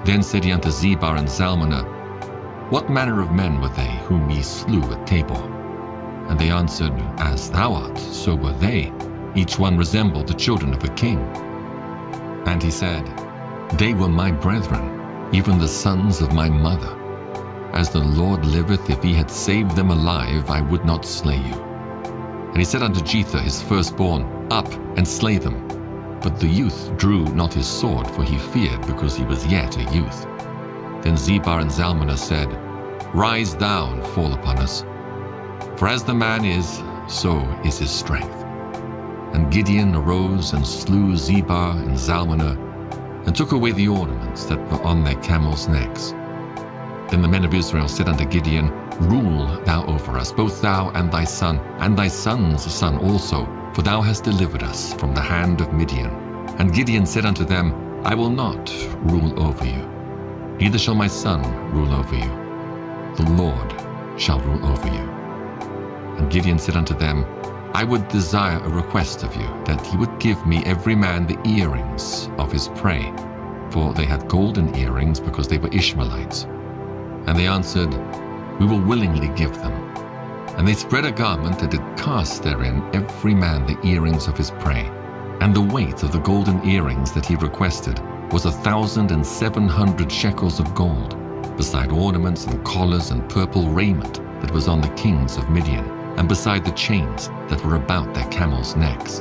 Then said he unto Zebah and Zalmunna, What manner of men were they whom ye slew at Tabor? And they answered, As thou art, so were they. Each one resembled the children of a king. And he said, They were my brethren, even the sons of my mother. As the Lord liveth, if he had saved them alive, I would not slay you. And he said unto Jether his firstborn, Up, and slay them. But the youth drew not his sword, for he feared, because he was yet a youth. Then Zebah and Zalmunna said, Rise thou, and fall upon us. For as the man is, so is his strength. And Gideon arose, and slew Zebah and Zalmunna, and took away the ornaments that were on their camels' necks. Then the men of Israel said unto Gideon, Rule thou over us, both thou and thy son, and thy son's son also, for thou hast delivered us from the hand of Midian. And Gideon said unto them, I will not rule over you, neither shall my son rule over you. The Lord shall rule over you. And Gideon said unto them, I would desire a request of you, that ye would give me every man the earrings of his prey, for they had golden earrings, because they were Ishmaelites. And they answered, We will willingly give them. And they spread a garment, and did cast therein every man the earrings of his prey. And the weight of the golden earrings that he requested was 1,700 shekels of gold, beside ornaments and collars and purple raiment that was on the kings of Midian, and beside the chains that were about their camels' necks.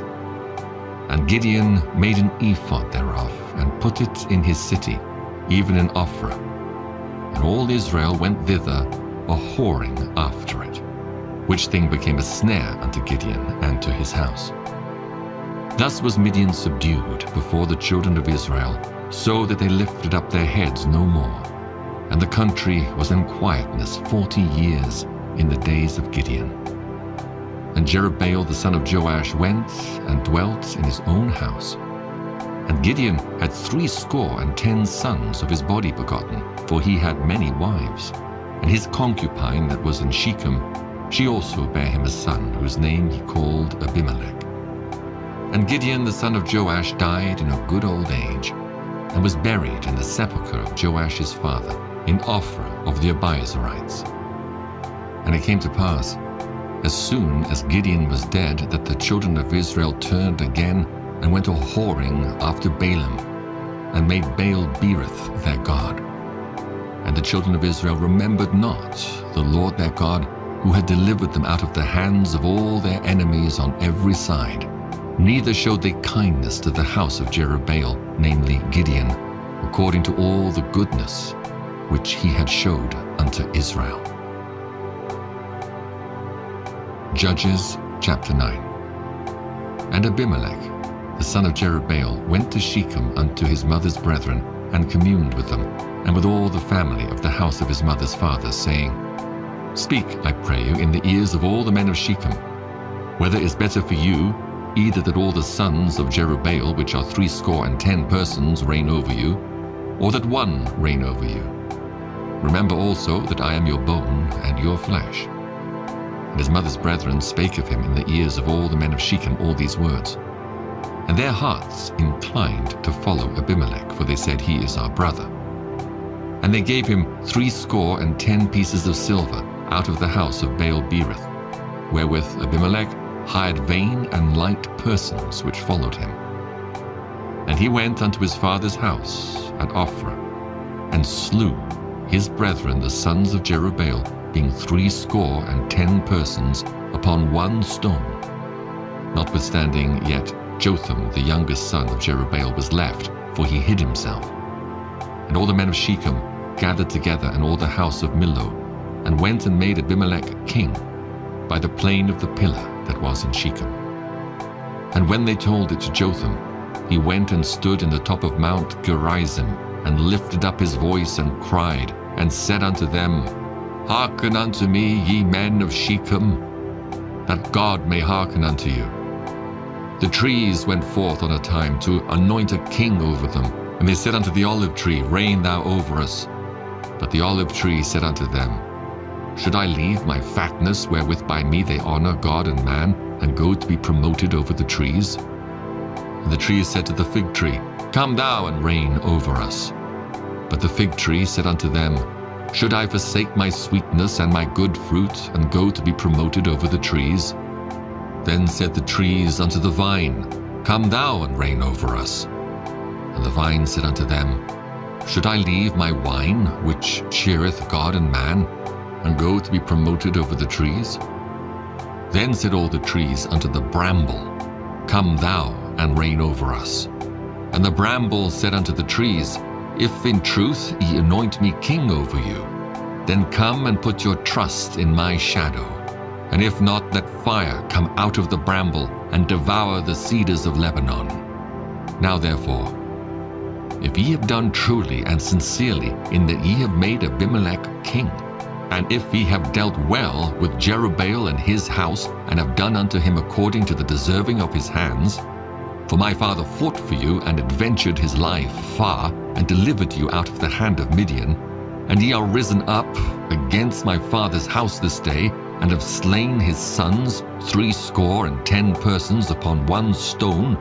And Gideon made an ephod thereof, and put it in his city, even in Ophrah. And all Israel went thither a-whoring after it, which thing became a snare unto Gideon and to his house. Thus was Midian subdued before the children of Israel, so that they lifted up their heads no more. And the country was in quietness 40 years in the days of Gideon. And Jerubbaal the son of Joash went and dwelt in his own house. And Gideon had 70 sons of his body begotten, for he had many wives. And his concubine that was in Shechem she also bare him a son, whose name he called Abimelech. And Gideon the son of Joash died in a good old age, and was buried in the sepulchre of Joash his father, in Ophrah of the Abiezerites. And it came to pass, as soon as Gideon was dead, that the children of Israel turned again and went a-whoring after Baalim, and made Baal-berith their god. And the children of Israel remembered not the Lord their God, who had delivered them out of the hands of all their enemies on every side. Neither showed they kindness to the house of Jerubbaal, namely Gideon, according to all the goodness which he had showed unto Israel. Judges chapter 9. And Abimelech, the son of Jerubbaal, went to Shechem unto his mother's brethren, and communed with them, and with all the family of the house of his mother's father, saying, Speak, I pray you, in the ears of all the men of Shechem, whether it is better for you, either that all the sons of Jerubbaal, which are 70 persons, reign over you, or that one reign over you. Remember also that I am your bone and your flesh. And his mother's brethren spake of him in the ears of all the men of Shechem all these words. And their hearts inclined to follow Abimelech, for they said, He is our brother. And they gave him 70 pieces of silver out of the house of Baal-berith, wherewith Abimelech hired vain and light persons which followed him. And he went unto his father's house at Ophrah, and slew his brethren the sons of Jerubbaal, being 70 persons, upon one stone. Notwithstanding yet Jotham the youngest son of Jerubbaal was left, for he hid himself. And all the men of Shechem gathered together, and all the house of Millo, and went and made Abimelech king by the plain of the pillar that was in Shechem. And when they told it to Jotham, he went and stood in the top of Mount Gerizim, and lifted up his voice, and cried, and said unto them, Hearken unto me, ye men of Shechem, that God may hearken unto you. The trees went forth on a time to anoint a king over them, and they said unto the olive tree, Reign thou over us. But the olive tree said unto them, Should I leave my fatness, wherewith by me they honor God and man, and go to be promoted over the trees? And the trees said to the fig tree, Come thou and reign over us. But the fig tree said unto them, Should I forsake my sweetness and my good fruit, and go to be promoted over the trees? Then said the trees unto the vine, Come thou and reign over us. And the vine said unto them, Should I leave my wine, which cheereth God and man, and go to be promoted over the trees? Then said all the trees unto the bramble, Come thou and reign over us. And the bramble said unto the trees, If in truth ye anoint me king over you, then come and put your trust in my shadow. And if not, let fire come out of the bramble, and devour the cedars of Lebanon. Now therefore, if ye have done truly and sincerely in that ye have made Abimelech king, and if ye have dealt well with Jerubbaal and his house, and have done unto him according to the deserving of his hands, for my father fought for you, and adventured his life far, and delivered you out of the hand of Midian, and ye are risen up against my father's house this day, and have slain his sons 70 persons upon one stone,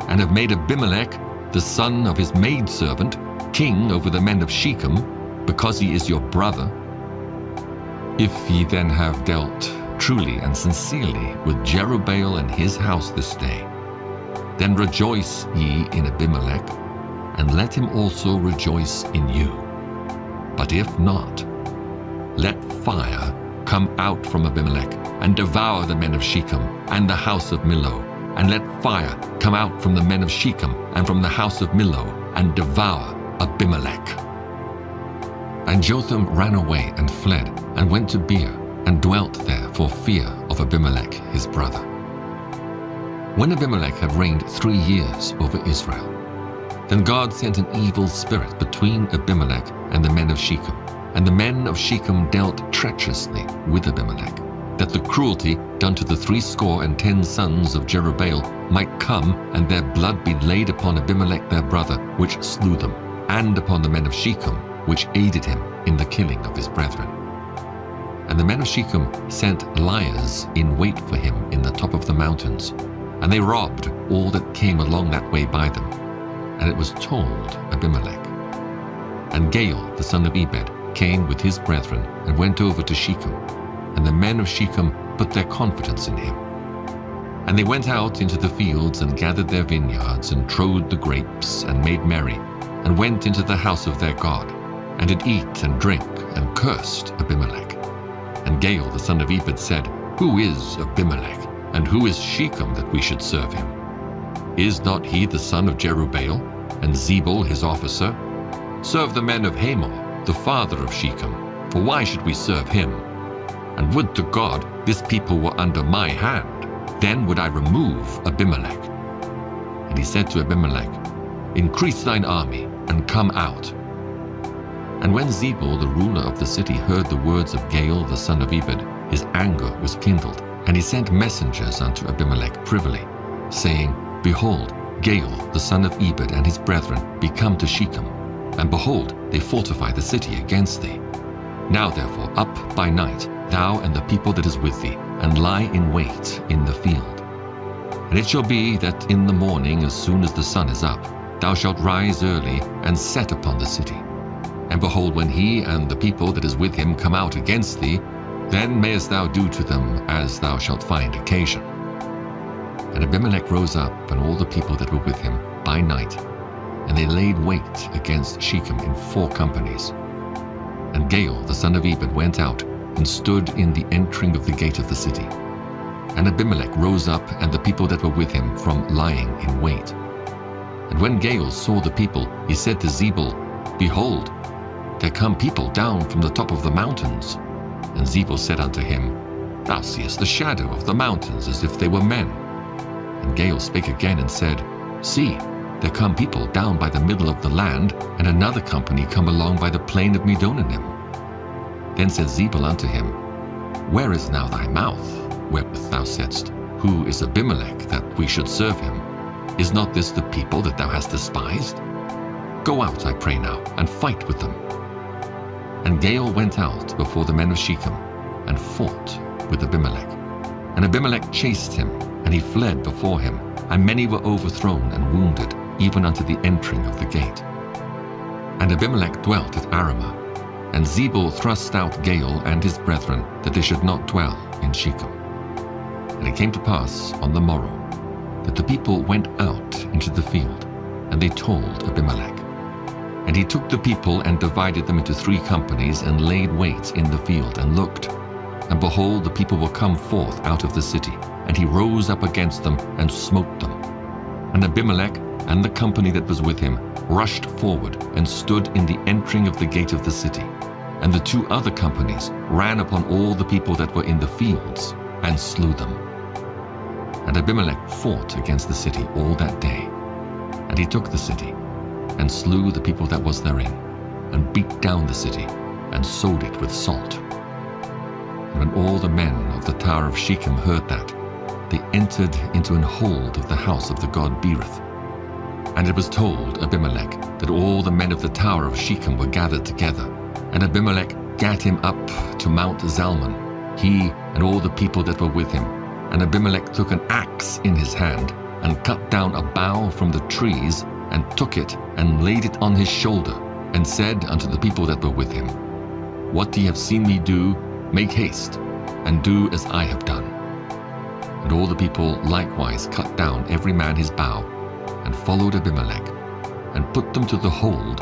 and have made Abimelech, the son of his maidservant, king over the men of Shechem, because he is your brother. If ye then have dealt truly and sincerely with Jerubbaal and his house this day, then rejoice ye in Abimelech, and let him also rejoice in you. But if not, let fire come out from Abimelech, and devour the men of Shechem and the house of Millo, and let fire come out from the men of Shechem and from the house of Millo, and devour Abimelech. And Jotham ran away and fled, and went to Beer, and dwelt there for fear of Abimelech his brother. When Abimelech had reigned 3 years over Israel, then God sent an evil spirit between Abimelech and the men of Shechem, and the men of Shechem dealt treacherously with Abimelech, that the cruelty done to the 70 sons of Jerubbaal might come, and their blood be laid upon Abimelech their brother, which slew them, and upon the men of Shechem, which aided him in the killing of his brethren. And the men of Shechem sent liers in wait for him in the top of the mountains, and they robbed all that came along that way by them. And it was told Abimelech. And Gaal the son of Ebed came with his brethren and went over to Shechem, and the men of Shechem put their confidence in him. And they went out into the fields and gathered their vineyards and trode the grapes and made merry, and went into the house of their God, and did eat and drink and cursed Abimelech. And Gaal the son of Ebed said, Who is Abimelech, and who is Shechem that we should serve him? Is not he the son of Jerubbaal, and Zebul his officer? Serve the men of Hamor, the father of Shechem, for why should we serve him? And would to God this people were under my hand, then would I remove Abimelech. And he said to Abimelech, Increase thine army, and come out. And when Zebul the ruler of the city heard the words of Gaal the son of Ebed, his anger was kindled, and he sent messengers unto Abimelech privily, saying, Behold, Gaal the son of Ebed and his brethren be come to Shechem, and behold, they fortify the city against thee. Now therefore up by night, thou and the people that is with thee, and lie in wait in the field. And it shall be that in the morning, as soon as the sun is up, thou shalt rise early and set upon the city. And behold, when he and the people that is with him come out against thee, then mayest thou do to them as thou shalt find occasion. And Abimelech rose up, and all the people that were with him, by night, and they laid wait against Shechem in 4 companies. And Gaal the son of Ebed went out, and stood in the entering of the gate of the city. And Abimelech rose up, and the people that were with him, from lying in wait. And when Gaal saw the people, he said to Zebul, Behold, there come people down from the top of the mountains. And Zebul said unto him, Thou seest the shadow of the mountains as if they were men. And Gaal spake again and said, See, there come people down by the middle of the land, and another company come along by the plain of Medonanim. Then said Zebul unto him, Where is now thy mouth, wherewith thou saidst, Who is Abimelech, that we should serve him? Is not this the people that thou hast despised? Go out, I pray now, and fight with them. And Gaal went out before the men of Shechem, and fought with Abimelech. And Abimelech chased him, and he fled before him, and many were overthrown and wounded, even unto the entering of the gate. And Abimelech dwelt at Arumah, and Zebul thrust out Gaal and his brethren, that they should not dwell in Shechem. And it came to pass on the morrow, that the people went out into the field, and they told Abimelech. And he took the people and divided them into 3 companies, and laid wait in the field, and looked. And behold, the people were come forth out of the city, and he rose up against them, and smote them. And Abimelech and the company that was with him rushed forward, and stood in the entering of the gate of the city. And the 2 other companies ran upon all the people that were in the fields, and slew them. And Abimelech fought against the city all that day. And he took the city, and slew the people that was therein, and beat down the city, and sowed it with salt. And when all the men of the tower of Shechem heard that, they entered into an hold of the house of the god Berith. And it was told Abimelech that all the men of the tower of Shechem were gathered together, and Abimelech gat him up to Mount Zalmon, he and all the people that were with him. And Abimelech took an axe in his hand, and cut down a bough from the trees, and took it, and laid it on his shoulder, and said unto the people that were with him, What ye have seen me do, make haste, and do as I have done. And all the people likewise cut down every man his bough, and followed Abimelech, and put them to the hold,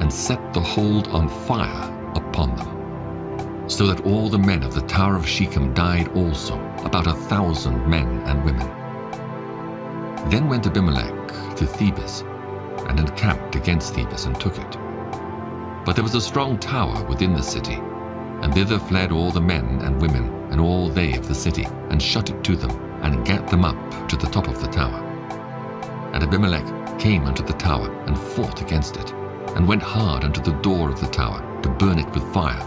and set the hold on fire upon them. So that all the men of the tower of Shechem died also, about 1,000 men and women. Then went Abimelech to Thebez, and encamped against Thebez, and took it. But there was a strong tower within the city, and thither fled all the men and women, and all they of the city, and shut it to them, and gat them up to the top of the tower. And Abimelech came unto the tower, and fought against it, and went hard unto the door of the tower, to burn it with fire.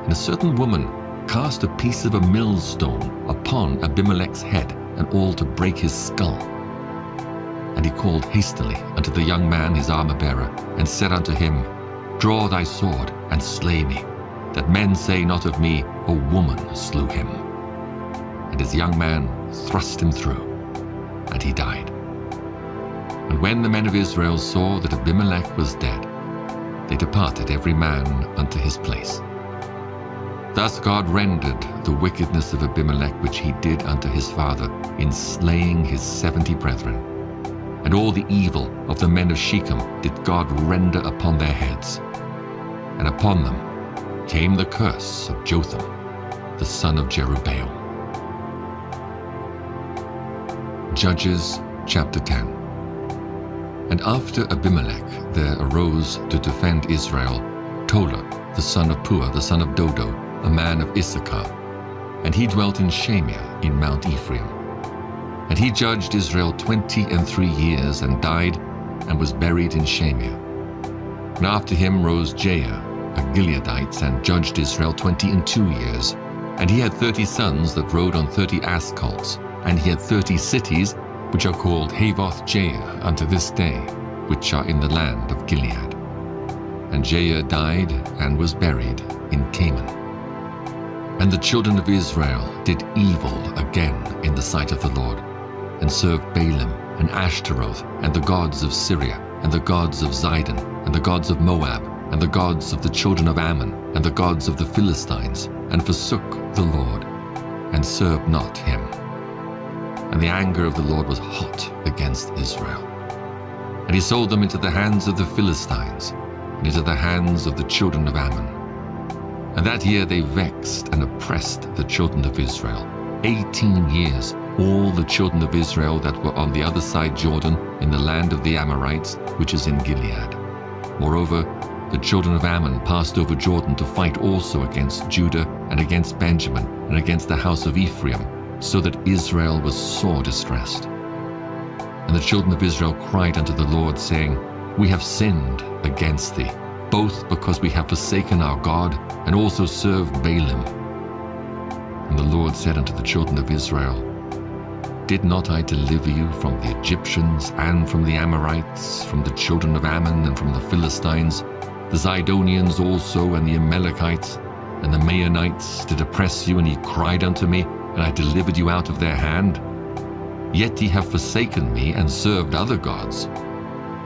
And a certain woman cast a piece of a millstone upon Abimelech's head, and all to break his skull. And he called hastily unto the young man his armor-bearer, and said unto him, Draw thy sword, and slay me, that men say not of me, a woman slew him. And his young man thrust him through, and he died. And when the men of Israel saw that Abimelech was dead, they departed every man unto his place. Thus God rendered the wickedness of Abimelech which he did unto his father in slaying his 70 brethren. And all the evil of the men of Shechem did God render upon their heads. And upon them came the curse of Jotham, the son of Jerubbaal. Judges chapter 10. And after Abimelech there arose to defend Israel Tola, the son of Puah, the son of Dodo, a man of Issachar, and he dwelt in Shamir in Mount Ephraim. And he judged Israel 23 years, and died, and was buried in Shamir. And after him rose Jair, a Gileadite, and judged Israel 22 years. And he had 30 sons that rode on 30 ass colts, and he had 30 cities, which are called Havoth Jair unto this day, which are in the land of Gilead. And Jair died, and was buried in Canaan. And the children of Israel did evil again in the sight of the Lord, and served Baalim and Ashtaroth, and the gods of Syria, and the gods of Zidon, and the gods of Moab, and the gods of the children of Ammon, and the gods of the Philistines, and forsook the Lord, and served not him. And the anger of the Lord was hot against Israel. And he sold them into the hands of the Philistines, and into the hands of the children of Ammon. And that year they vexed and oppressed the children of Israel 18 years, all the children of Israel that were on the other side Jordan, in the land of the Amorites, which is in Gilead. Moreover, the children of Ammon passed over Jordan to fight also against Judah, and against Benjamin, and against the house of Ephraim, so that Israel was sore distressed. And the children of Israel cried unto the Lord, saying, We have sinned against thee, both because we have forsaken our God, and also served Baalim. And the Lord said unto the children of Israel, Did not I deliver you from the Egyptians, and from the Amorites, from the children of Ammon, and from the Philistines? The Zidonians also, and the Amalekites, and the Maonites did oppress you, and ye cried unto me, and I delivered you out of their hand. Yet ye have forsaken me, and served other gods.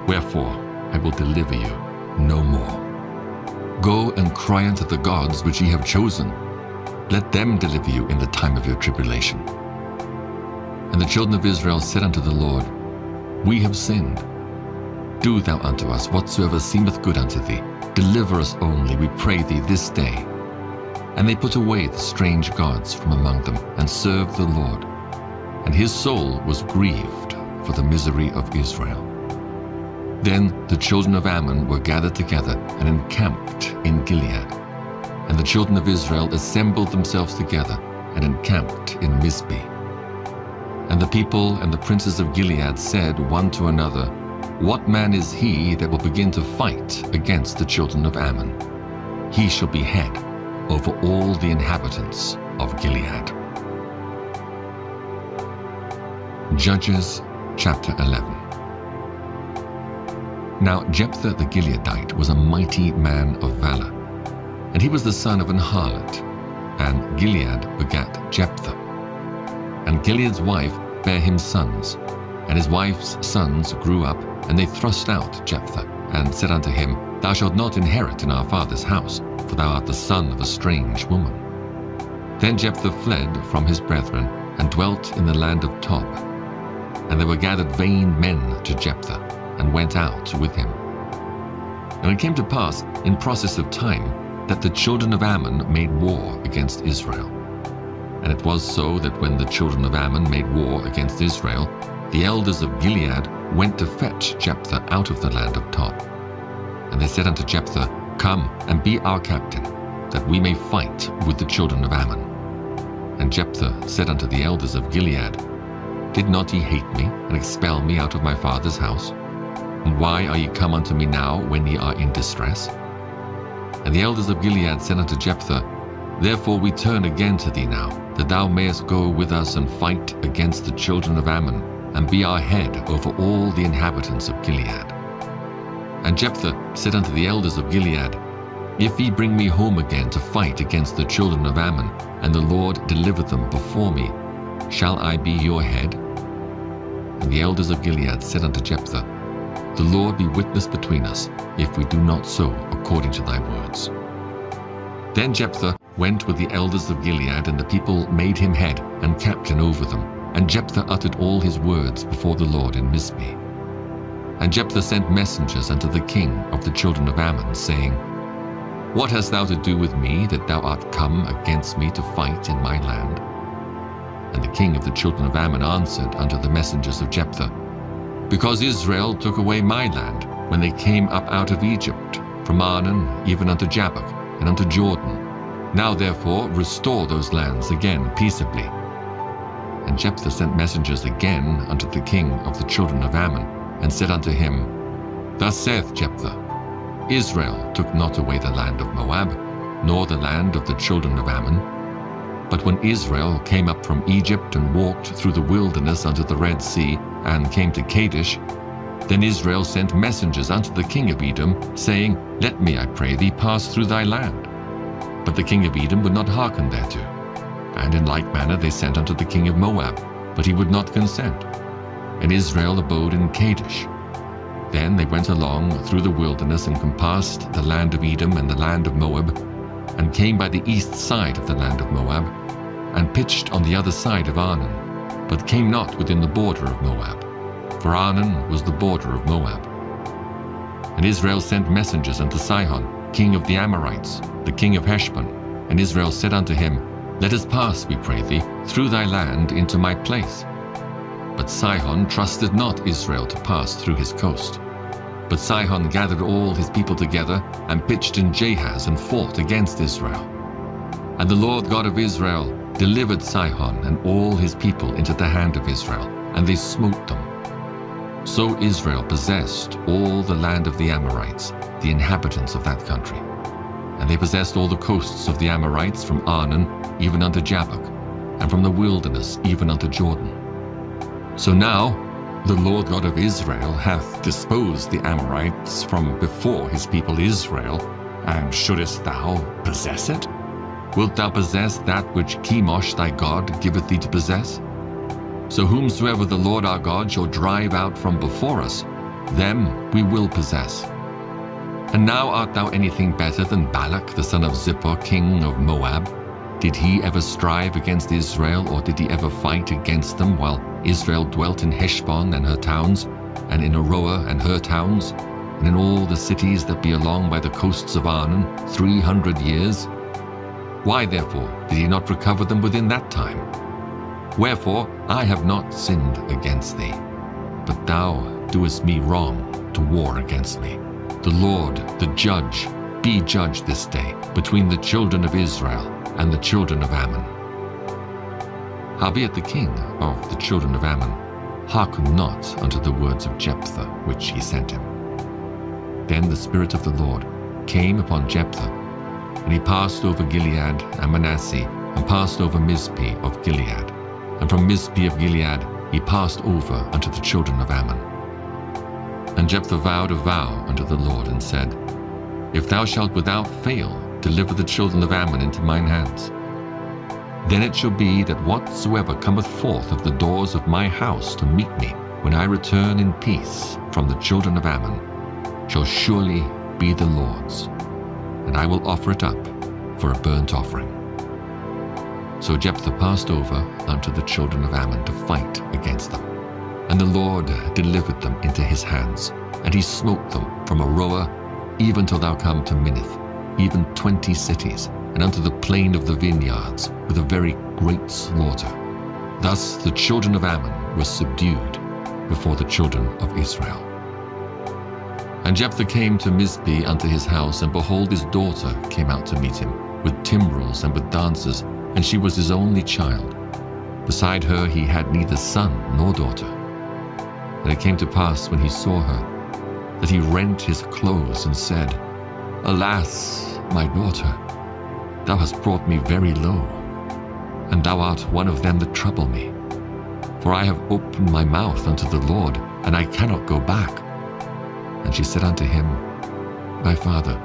Wherefore I will deliver you no more. Go and cry unto the gods which ye have chosen. Let them deliver you in the time of your tribulation. And the children of Israel said unto the Lord, We have sinned. Do thou unto us whatsoever seemeth good unto thee. Deliver us only, we pray thee, this day. And they put away the strange gods from among them, and served the Lord. And his soul was grieved for the misery of Israel. Then the children of Ammon were gathered together and encamped in Gilead. And the children of Israel assembled themselves together and encamped in Mizpeh. And the people and the princes of Gilead said one to another, What man is he that will begin to fight against the children of Ammon? He shall be head over all the inhabitants of Gilead. Judges chapter 11. Now Jephthah the Gileadite was a mighty man of valor, and he was the son of an harlot, and Gilead begat Jephthah. And Gilead's wife bare him sons, and his wife's sons grew up, and they thrust out Jephthah, and said unto him, Thou shalt not inherit in our father's house, for thou art the son of a strange woman. Then Jephthah fled from his brethren, and dwelt in the land of Tob. And there were gathered vain men to Jephthah, and went out with him. And it came to pass in process of time that the children of Ammon made war against Israel. And it was so that when the children of Ammon made war against Israel, the elders of Gilead went to fetch Jephthah out of the land of Tob. And they said unto Jephthah, Come and be our captain, that we may fight with the children of Ammon. And Jephthah said unto the elders of Gilead, Did not ye hate me, and expel me out of my father's house? And why are ye come unto me now, when ye are in distress? And the elders of Gilead said unto Jephthah, Therefore we turn again to thee now, that thou mayest go with us and fight against the children of Ammon, and be our head over all the inhabitants of Gilead. And Jephthah said unto the elders of Gilead, If ye bring me home again to fight against the children of Ammon, and the Lord deliver them before me, shall I be your head? And the elders of Gilead said unto Jephthah, The Lord be witness between us, if we do not so according to thy words. Then Jephthah went with the elders of Gilead, and the people made him head and captain over them. And Jephthah uttered all his words before the Lord in Mizpeh. And Jephthah sent messengers unto the king of the children of Ammon, saying, What hast thou to do with me, that thou art come against me to fight in my land? And the king of the children of Ammon answered unto the messengers of Jephthah, Because Israel took away my land, when they came up out of Egypt, from Arnon even unto Jabbok, and unto Jordan. Now therefore restore those lands again peaceably. And Jephthah sent messengers again unto the king of the children of Ammon, and said unto him, Thus saith Jephthah, Israel took not away the land of Moab, nor the land of the children of Ammon. But when Israel came up from Egypt and walked through the wilderness unto the Red Sea, and came to Kadesh, then Israel sent messengers unto the king of Edom, saying, Let me, I pray thee, pass through thy land. But the king of Edom would not hearken thereto. And in like manner they sent unto the king of Moab, but he would not consent. And Israel abode in Kadesh. Then they went along through the wilderness, and compassed the land of Edom and the land of Moab, and came by the east side of the land of Moab, and pitched on the other side of Arnon, but came not within the border of Moab, for Arnon was the border of Moab. And Israel sent messengers unto Sihon, king of the Amorites, the king of Heshbon. And Israel said unto him, Let us pass, we pray thee, through thy land into my place. But Sihon trusted not Israel to pass through his coast. But Sihon gathered all his people together, and pitched in Jahaz, and fought against Israel. And the Lord God of Israel delivered Sihon and all his people into the hand of Israel, and they smote them. So Israel possessed all the land of the Amorites, the inhabitants of that country. And they possessed all the coasts of the Amorites, from Arnon even unto Jabbok, and from the wilderness even unto Jordan. So now the Lord God of Israel hath disposed the Amorites from before his people Israel, and shouldest thou possess it? Wilt thou possess that which Chemosh thy God giveth thee to possess? So whomsoever the Lord our God shall drive out from before us, them we will possess. And now art thou anything better than Balak the son of Zippor, king of Moab? Did he ever strive against Israel, or did he ever fight against them, while Israel dwelt in Heshbon and her towns, and in Aroah and her towns, and in all the cities that be along by the coasts of Arnon 300 years? Why therefore did he not recover them within that time? Wherefore I have not sinned against thee, but thou doest me wrong to war against me. The Lord, the judge, be judge this day between the children of Israel and the children of Ammon. Howbeit the king of the children of Ammon hearkened not unto the words of Jephthah which he sent him. Then the Spirit of the Lord came upon Jephthah, and he passed over Gilead and Manasseh, and passed over Mizpeh of Gilead. And from Mizpeh of Gilead he passed over unto the children of Ammon. And Jephthah vowed a vow unto the Lord, and said, If thou shalt without fail deliver the children of Ammon into mine hands, then it shall be that whatsoever cometh forth of the doors of my house to meet me, when I return in peace from the children of Ammon, shall surely be the Lord's, and I will offer it up for a burnt offering. So Jephthah passed over unto the children of Ammon to fight against them. And the Lord delivered them into his hands, and he smote them from Aroah even till thou come to Minnith, even 20 cities, and unto the plain of the vineyards, with a very great slaughter. Thus the children of Ammon were subdued before the children of Israel. And Jephthah came to Mizpeh unto his house, and behold, his daughter came out to meet him, with timbrels and with dances, and she was his only child. Beside her he had neither son nor daughter. And it came to pass, when he saw her, that he rent his clothes, and said, Alas, my daughter, thou hast brought me very low, and thou art one of them that trouble me. For I have opened my mouth unto the Lord, and I cannot go back. And she said unto him, My father,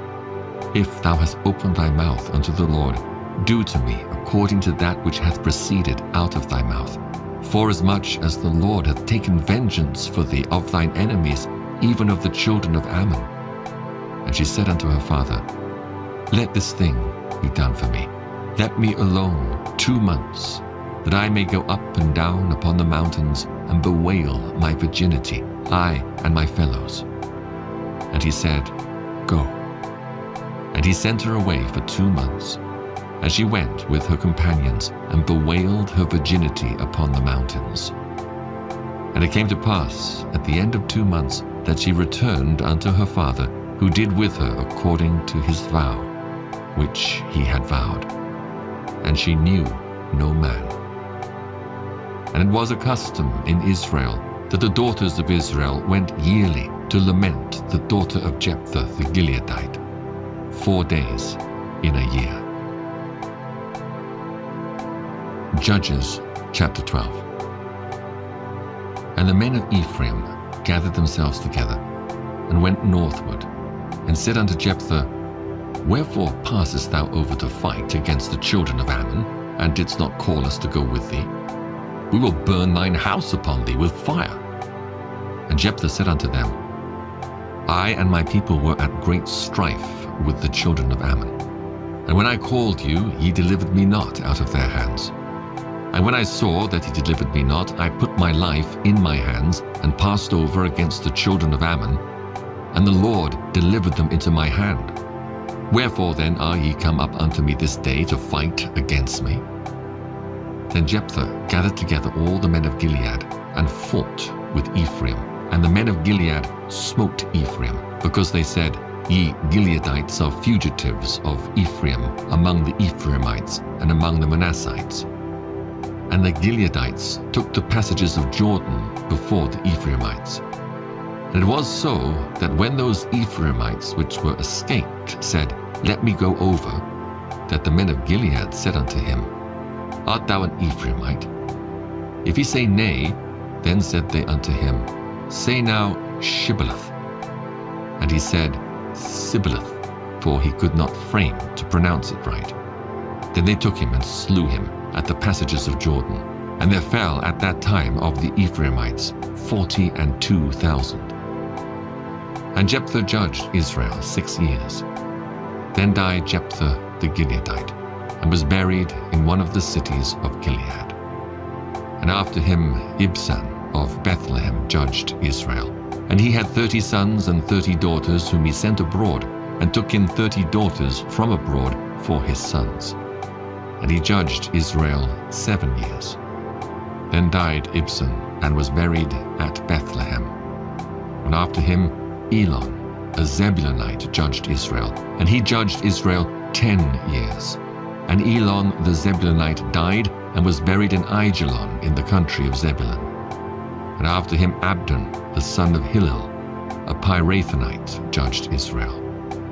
If thou hast opened thy mouth unto the Lord, do to me according to that which hath proceeded out of thy mouth. Forasmuch as the Lord hath taken vengeance for thee of thine enemies, even of the children of Ammon. And she said unto her father, Let this thing be done for me. Let me alone 2 months, that I may go up and down upon the mountains and bewail my virginity, I and my fellows. And he said, Go. And he sent her away for 2 months. And she went with her companions and bewailed her virginity upon the mountains. And it came to pass at the end of 2 months that she returned unto her father, who did with her according to his vow, which he had vowed. And she knew no man. And it was a custom in Israel that the daughters of Israel went yearly to lament the daughter of Jephthah the Gileadite, 4 days in a year. Judges chapter 12. And the men of Ephraim gathered themselves together, and went northward, and said unto Jephthah, Wherefore passest thou over to fight against the children of Ammon, and didst not call us to go with thee? We will burn thine house upon thee with fire. And Jephthah said unto them, I and my people were at great strife with the children of Ammon. And when I called you, ye delivered me not out of their hands. And when I saw that he delivered me not, I put my life in my hands, and passed over against the children of Ammon, and the Lord delivered them into my hand. Wherefore then are ye come up unto me this day to fight against me? Then Jephthah gathered together all the men of Gilead, and fought with Ephraim. And the men of Gilead smote Ephraim, because they said, Ye Gileadites are fugitives of Ephraim among the Ephraimites and among the Manassites. And the Gileadites took the passages of Jordan before the Ephraimites. And it was so that when those Ephraimites which were escaped said, Let me go over, that the men of Gilead said unto him, Art thou an Ephraimite? If he say nay, then said they unto him, Say now Shibboleth. And he said, Sibboleth, for he could not frame to pronounce it right. Then they took him and slew him at the passages of Jordan. And there fell at that time of the Ephraimites 42,000. And Jephthah judged Israel 6 years. Then died Jephthah the Gileadite, and was buried in one of the cities of Gilead. And after him Ibzan of Bethlehem judged Israel. And he had 30 sons and 30 daughters, whom he sent abroad, and took in 30 daughters from abroad for his sons. And he judged Israel 7 years. Then died Ibzan, and was buried at Bethlehem. And after him Elon, a Zebulunite, judged Israel, and he judged Israel 10 years. And Elon the Zebulunite died, and was buried in Aijalon in the country of Zebulun. And after him Abdon, the son of Hillel, a Pirathonite, judged Israel.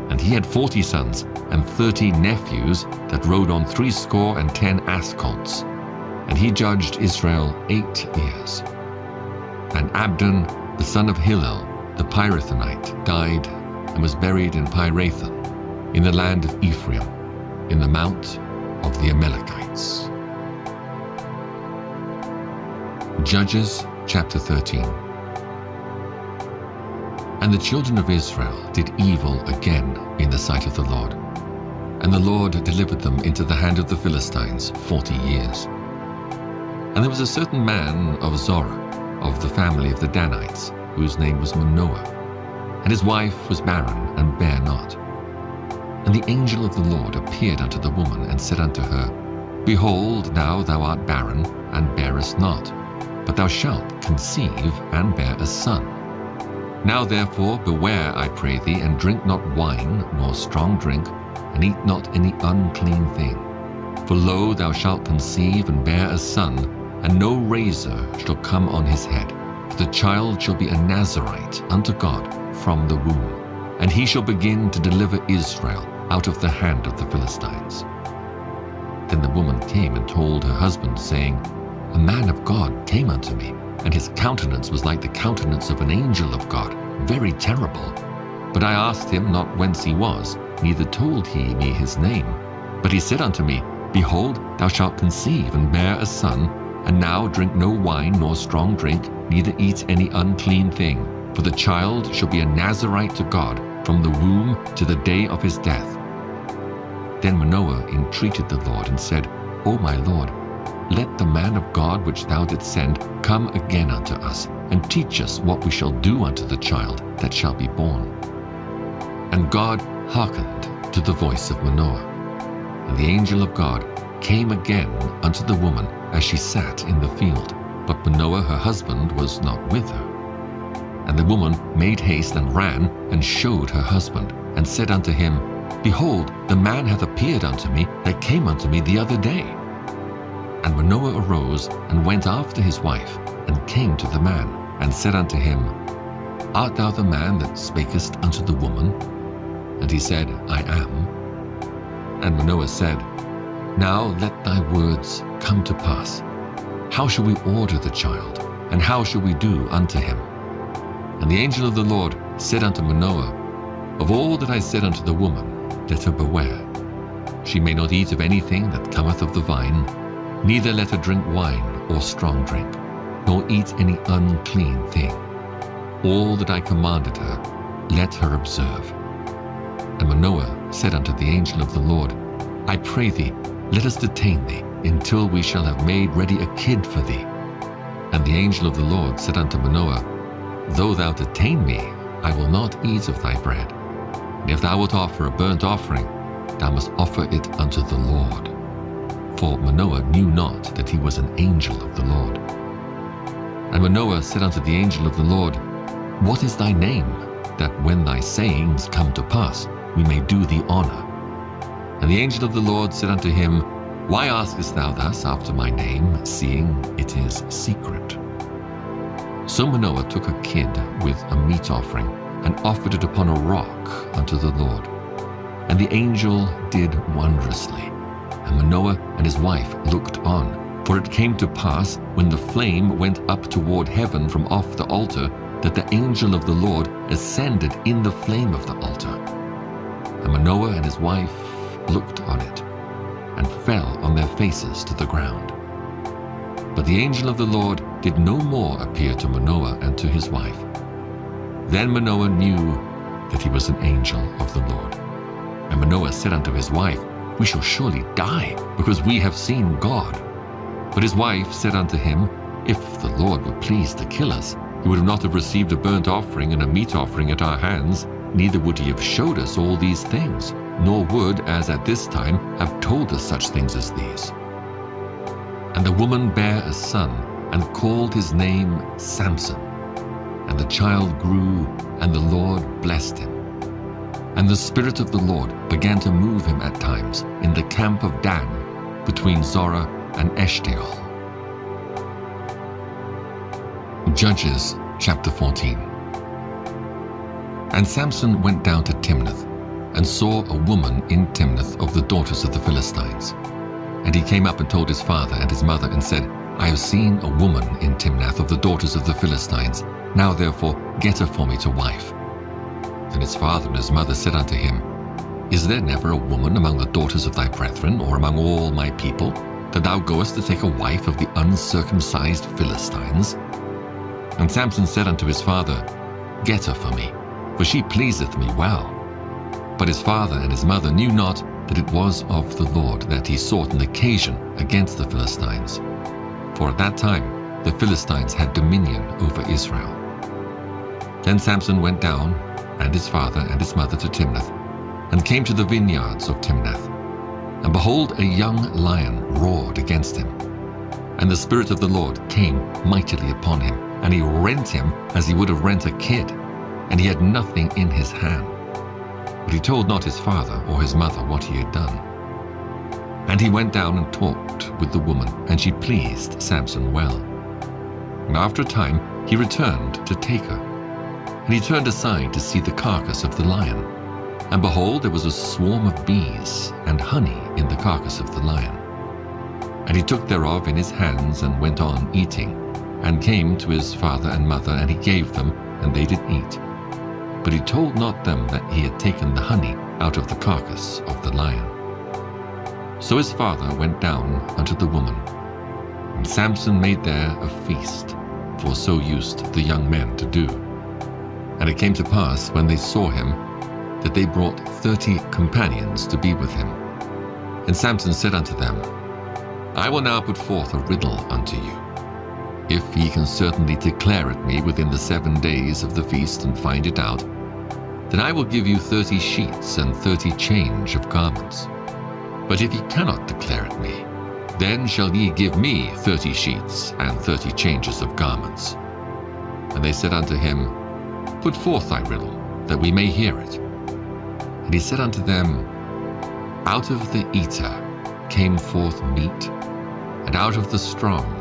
And he had 40 sons and 30 nephews that rode on 70 ass colts. And he judged Israel 8 years. And Abdon, the son of Hillel, the Pirathonite, died, and was buried in Pirathon, in the land of Ephraim, in the mount of the Amalekites. Judges chapter 13. And the children of Israel did evil again in the sight of the Lord. And the Lord delivered them into the hand of the Philistines 40 years. And there was a certain man of Zorah, of the family of the Danites, whose name was Manoah. And his wife was barren, and bare not. And the angel of the Lord appeared unto the woman, and said unto her, Behold, now thou art barren, and bearest not, but thou shalt conceive, and bear a son. Now therefore beware, I pray thee, and drink not wine, nor strong drink, and eat not any unclean thing. For lo, thou shalt conceive, and bear a son, and no razor shall come on his head. For the child shall be a Nazarite unto God from the womb, and he shall begin to deliver Israel out of the hand of the Philistines. Then the woman came and told her husband, saying, A man of God came unto me, and his countenance was like the countenance of an angel of God, very terrible. But I asked him not whence he was, neither told he me his name. But he said unto me, Behold, thou shalt conceive and bear a son, and now drink no wine nor strong drink, neither eat any unclean thing, for the child shall be a Nazarite to God from the womb to the day of his death. Then Manoah entreated the Lord and said, O my Lord, let the man of God which thou didst send come again unto us, and teach us what we shall do unto the child that shall be born. And God hearkened to the voice of Manoah. And the angel of God came again unto the woman as she sat in the field, but Manoah her husband was not with her. And the woman made haste and ran and showed her husband, and said unto him, Behold, the man hath appeared unto me that came unto me the other day. And Manoah arose and went after his wife, and came to the man, and said unto him, Art thou the man that spakest unto the woman? And he said, I am. And Manoah said, Now let thy words come to pass. How shall we order the child, and how shall we do unto him? And the angel of the Lord said unto Manoah, Of all that I said unto the woman, let her beware. She may not eat of anything that cometh of the vine, neither let her drink wine or strong drink, nor eat any unclean thing. All that I commanded her, let her observe. And Manoah said unto the angel of the Lord, I pray thee, let us detain thee, until we shall have made ready a kid for thee. And the angel of the Lord said unto Manoah, Though thou detain me, I will not eat of thy bread. And if thou wilt offer a burnt offering, thou must offer it unto the Lord. For Manoah knew not that he was an angel of the Lord. And Manoah said unto the angel of the Lord, What is thy name, that when thy sayings come to pass, we may do thee honor? And the angel of the Lord said unto him, Why askest thou thus after my name, seeing it is secret? So Manoah took a kid with a meat offering, and offered it upon a rock unto the Lord. And the angel did wondrously. And Manoah and his wife looked on. For it came to pass, when the flame went up toward heaven from off the altar, that the angel of the Lord ascended in the flame of the altar. And Manoah and his wife looked on it, and fell on their faces to the ground. But the angel of the Lord did no more appear to Manoah and to his wife. Then Manoah knew that he was an angel of the Lord. And Manoah said unto his wife, We shall surely die, because we have seen God. But his wife said unto him, If the Lord were pleased to kill us, he would not have received a burnt offering and a meat offering at our hands, neither would he have showed us all these things, nor would, as at this time, have told us such things as these. And the woman bare a son, and called his name Samson. And the child grew, and the Lord blessed him. And the Spirit of the Lord began to move him at times in the camp of Dan, between Zorah and Eshtaol. Judges chapter 14. And Samson went down to Timnath, and saw a woman in Timnath of the daughters of the Philistines. And he came up and told his father and his mother, and said, I have seen a woman in Timnath of the daughters of the Philistines. Now therefore get her for me to wife. Then his father and his mother said unto him, Is there never a woman among the daughters of thy brethren, or among all my people, that thou goest to take a wife of the uncircumcised Philistines? And Samson said unto his father, Get her for me, for she pleaseth me well. But his father and his mother knew not that it was of the Lord that he sought an occasion against the Philistines. For at that time the Philistines had dominion over Israel. Then Samson went down, and his father and his mother, to Timnath, and came to the vineyards of Timnath. And behold, a young lion roared against him. And the Spirit of the Lord came mightily upon him, and he rent him as he would have rent a kid, and he had nothing in his hand. But he told not his father or his mother what he had done. And he went down and talked with the woman, and she pleased Samson well. And after a time he returned to take her. And he turned aside to see the carcass of the lion. And behold, there was a swarm of bees and honey in the carcass of the lion. And he took thereof in his hands, and went on eating, and came to his father and mother, and he gave them, and they did eat. but he told not them that he had taken the honey out of the carcass of the lion. So his father went down unto the woman, and Samson made there a feast, for so used the young men to do. And it came to pass, when they saw him, that they brought 30 companions to be with him. And Samson said unto them, I will now put forth a riddle unto you. If ye can certainly declare it me within the 7 days of the feast, and find it out, then I will give you 30 sheets and 30 change of garments. But if ye cannot declare it me, then shall ye give me 30 sheets and 30 changes of garments. And they said unto him, Put forth thy riddle, that we may hear it. And he said unto them, Out of the eater came forth meat, and out of the strong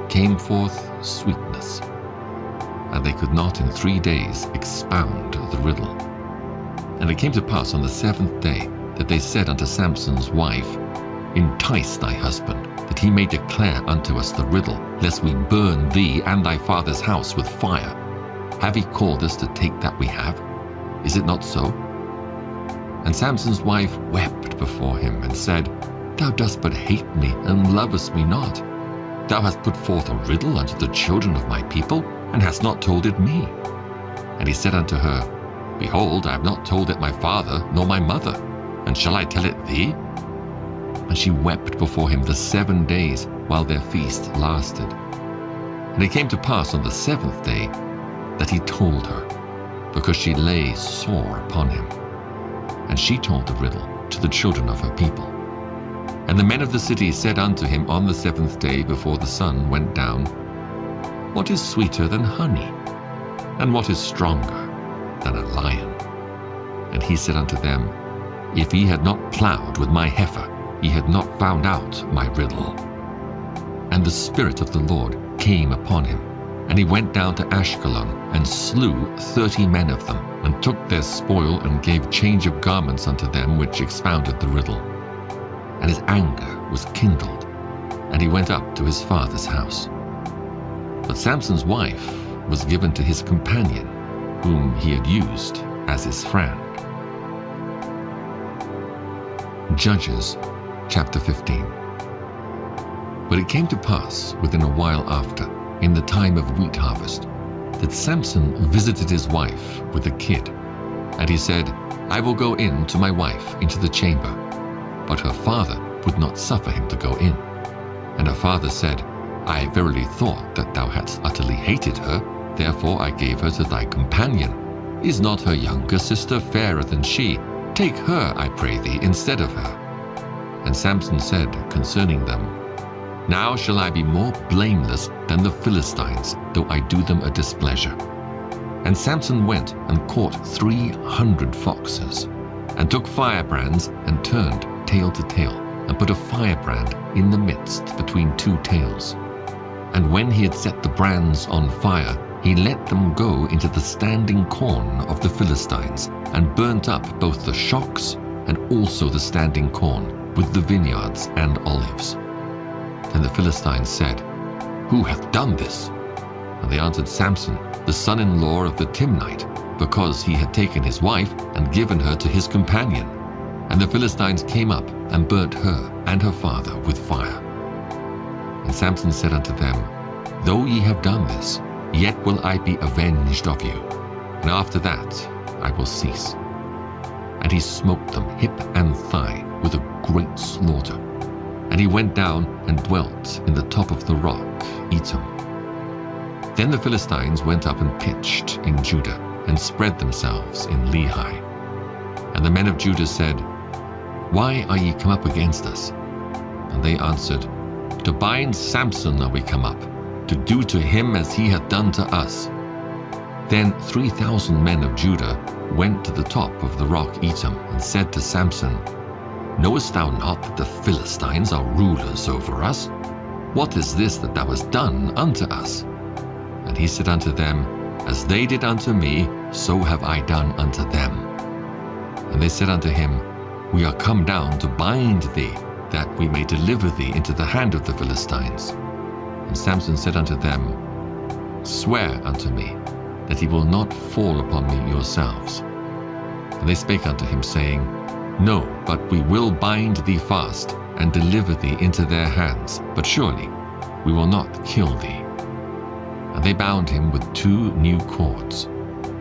came forth sweetness. And they could not in 3 days expound the riddle. And it came to pass on the 7th day that they said unto Samson's wife, Entice thy husband, that he may declare unto us the riddle, lest we burn thee and thy father's house with fire. Have he called us to take that we have? Is it not so? And Samson's wife wept before him, and said, Thou dost but hate me, and lovest me not. Thou hast put forth a riddle unto the children of my people, and hast not told it me. And he said unto her, Behold, I have not told it my father nor my mother, and shall I tell it thee? And she wept before him the 7 days, while their feast lasted. And it came to pass on the 7th day that he told her, because she lay sore upon him. And she told the riddle to the children of her people. And the men of the city said unto him on the 7th day before the sun went down, What is sweeter than honey? And what is stronger than a lion? And he said unto them, If ye had not plowed with my heifer, ye had not found out my riddle. And the Spirit of the Lord came upon him, and he went down to Ashkelon, and slew 30 men of them, and took their spoil, and gave change of garments unto them which expounded the riddle. And his anger was kindled, and he went up to his father's house. But Samson's wife was given to his companion, whom he had used as his friend. Judges chapter 15. But it came to pass within a while after, in the time of wheat harvest, that Samson visited his wife with a kid. And he said, I will go in to my wife into the chamber. But her father would not suffer him to go in. And her father said, I verily thought that thou hadst utterly hated her, therefore I gave her to thy companion. Is not her younger sister fairer than she? Take her, I pray thee, instead of her. And Samson said concerning them, Now shall I be more blameless than the Philistines, though I do them a displeasure. And Samson went and caught 300 foxes, and took firebrands, and turned tail to tail, and put a firebrand in the midst between 2 tails. And when he had set the brands on fire, he let them go into the standing corn of the Philistines, and burnt up both the shocks and also the standing corn, with the vineyards and olives. Then the Philistines said, Who hath done this? And they answered, Samson, the son-in-law of the Timnite, because he had taken his wife and given her to his companion. And the Philistines came up and burnt her and her father with fire. And Samson said unto them, Though ye have done this, yet will I be avenged of you, and after that I will cease. And he smote them hip and thigh with a great slaughter. And he went down and dwelt in the top of the rock, Etam. Then the Philistines went up and pitched in Judah, and spread themselves in Lehi. And the men of Judah said, Why are ye come up against us? And they answered, To bind Samson are we come up, to do to him as he hath done to us. Then 3,000 men of Judah went to the top of the rock Etam, and said to Samson, Knowest thou not that the Philistines are rulers over us? What is this that thou hast done unto us? And he said unto them, As they did unto me, so have I done unto them. And they said unto him, We are come down to bind thee, that we may deliver thee into the hand of the Philistines. And Samson said unto them, Swear unto me, that he will not fall upon me yourselves. And they spake unto him, saying, No, but we will bind thee fast, and deliver thee into their hands, but surely we will not kill thee. And they bound him with 2 new cords,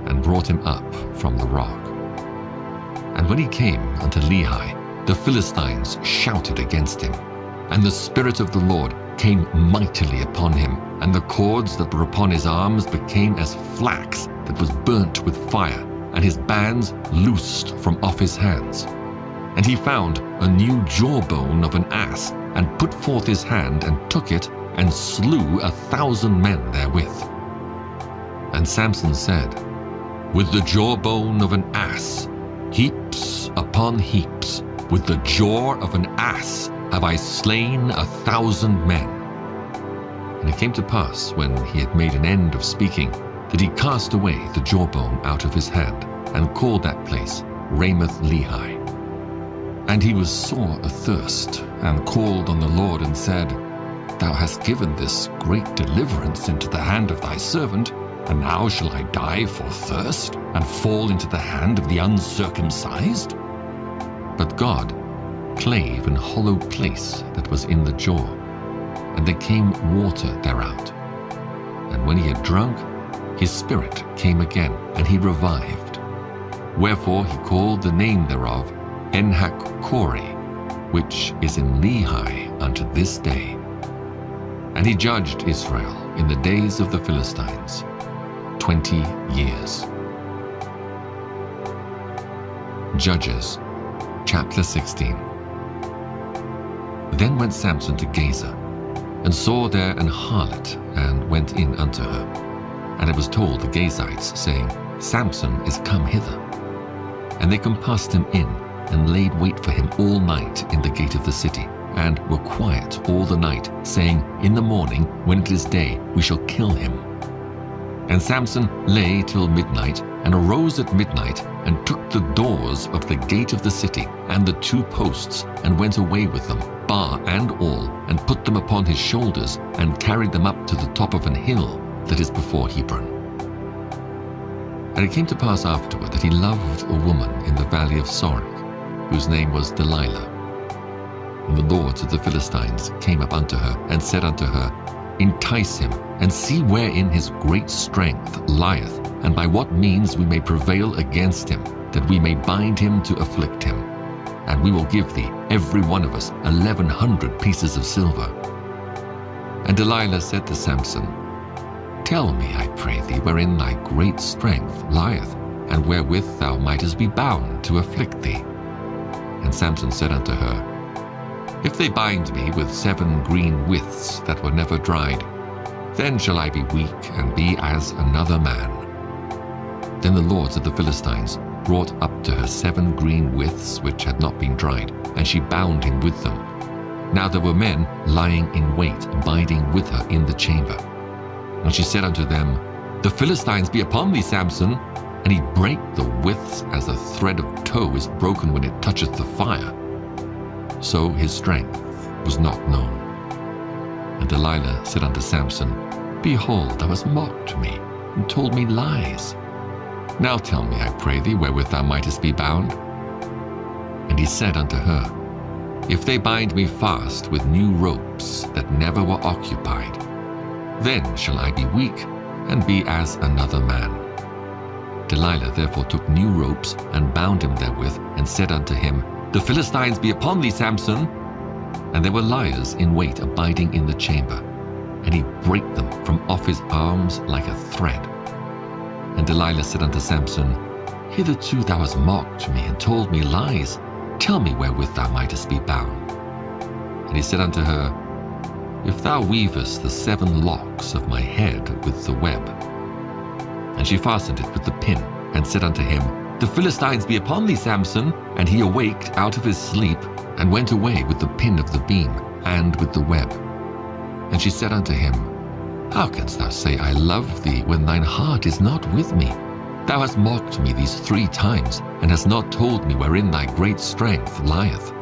and brought him up from the rock. And when he came unto Lehi, the Philistines shouted against him. And the Spirit of the Lord came mightily upon him, and the cords that were upon his arms became as flax that was burnt with fire, and his bands loosed from off his hands. And he found a new jawbone of an ass, and put forth his hand, and took it, and slew 1,000 men therewith. And Samson said, With the jawbone of an ass, heaps upon heaps, with the jaw of an ass have I slain 1,000 men. And it came to pass, when he had made an end of speaking, that he cast away the jawbone out of his hand, and called that place Ramoth Lehi. And he was sore athirst, and called on the Lord, and said, Thou hast given this great deliverance into the hand of thy servant, and now shall I die for thirst, and fall into the hand of the uncircumcised? But God clave an hollow place that was in the jaw, and there came water thereout. And when he had drunk, his spirit came again, and he revived. Wherefore he called the name thereof Enhakkore, which is in Lehi unto this day. And he judged Israel in the days of the Philistines 20 years. Judges, chapter 16. Then went Samson to Gaza, and saw there an harlot, and went in unto her. And it was told the Gazites, saying, Samson is come hither. And they compassed him in, and laid wait for him all night in the gate of the city, and were quiet all the night, saying, In the morning, when it is day, we shall kill him. And Samson lay till midnight, and arose at midnight, and took the doors of the gate of the city, and the 2 posts, and went away with them, bar and all, and put them upon his shoulders, and carried them up to the top of an hill that is before Hebron. And it came to pass afterward that he loved a woman in the valley of Sorek, whose name was Delilah. And the lords of the Philistines came up unto her, and said unto her, Entice him, and see wherein his great strength lieth, and by what means we may prevail against him, that we may bind him to afflict him. And we will give thee, every one of us, 1,100 pieces of silver. And Delilah said to Samson, Tell me, I pray thee, wherein thy great strength lieth, and wherewith thou mightest be bound to afflict thee. And Samson said unto her, If they bind me with 7 green withs that were never dried, then shall I be weak and be as another man. Then the lords of the Philistines brought up to her 7 green withs which had not been dried, and she bound him with them. Now there were men lying in wait, abiding with her in the chamber. And she said unto them, The Philistines be upon thee, Samson. And he brake the withs as a thread of tow is broken when it toucheth the fire. So his strength was not known. And Delilah said unto Samson, Behold, thou hast mocked me, and told me lies. Now tell me, I pray thee, wherewith thou mightest be bound. And he said unto her, If they bind me fast with new ropes that never were occupied, then shall I be weak, and be as another man. Delilah therefore took new ropes, and bound him therewith, and said unto him, The Philistines be upon thee, Samson. And there were liers in wait abiding in the chamber, and he brake them from off his arms like a thread. And Delilah said unto Samson, Hitherto thou hast mocked me, and told me lies. Tell me wherewith thou mightest be bound. And he said unto her, If thou weavest the 7 locks of my head with the web. And she fastened it with the pin, and said unto him, The Philistines be upon thee, Samson. And he awaked out of his sleep, and went away with the pin of the beam, and with the web. And she said unto him, How canst thou say, I love thee, when thine heart is not with me? Thou hast mocked me these 3 times, and hast not told me wherein thy great strength lieth.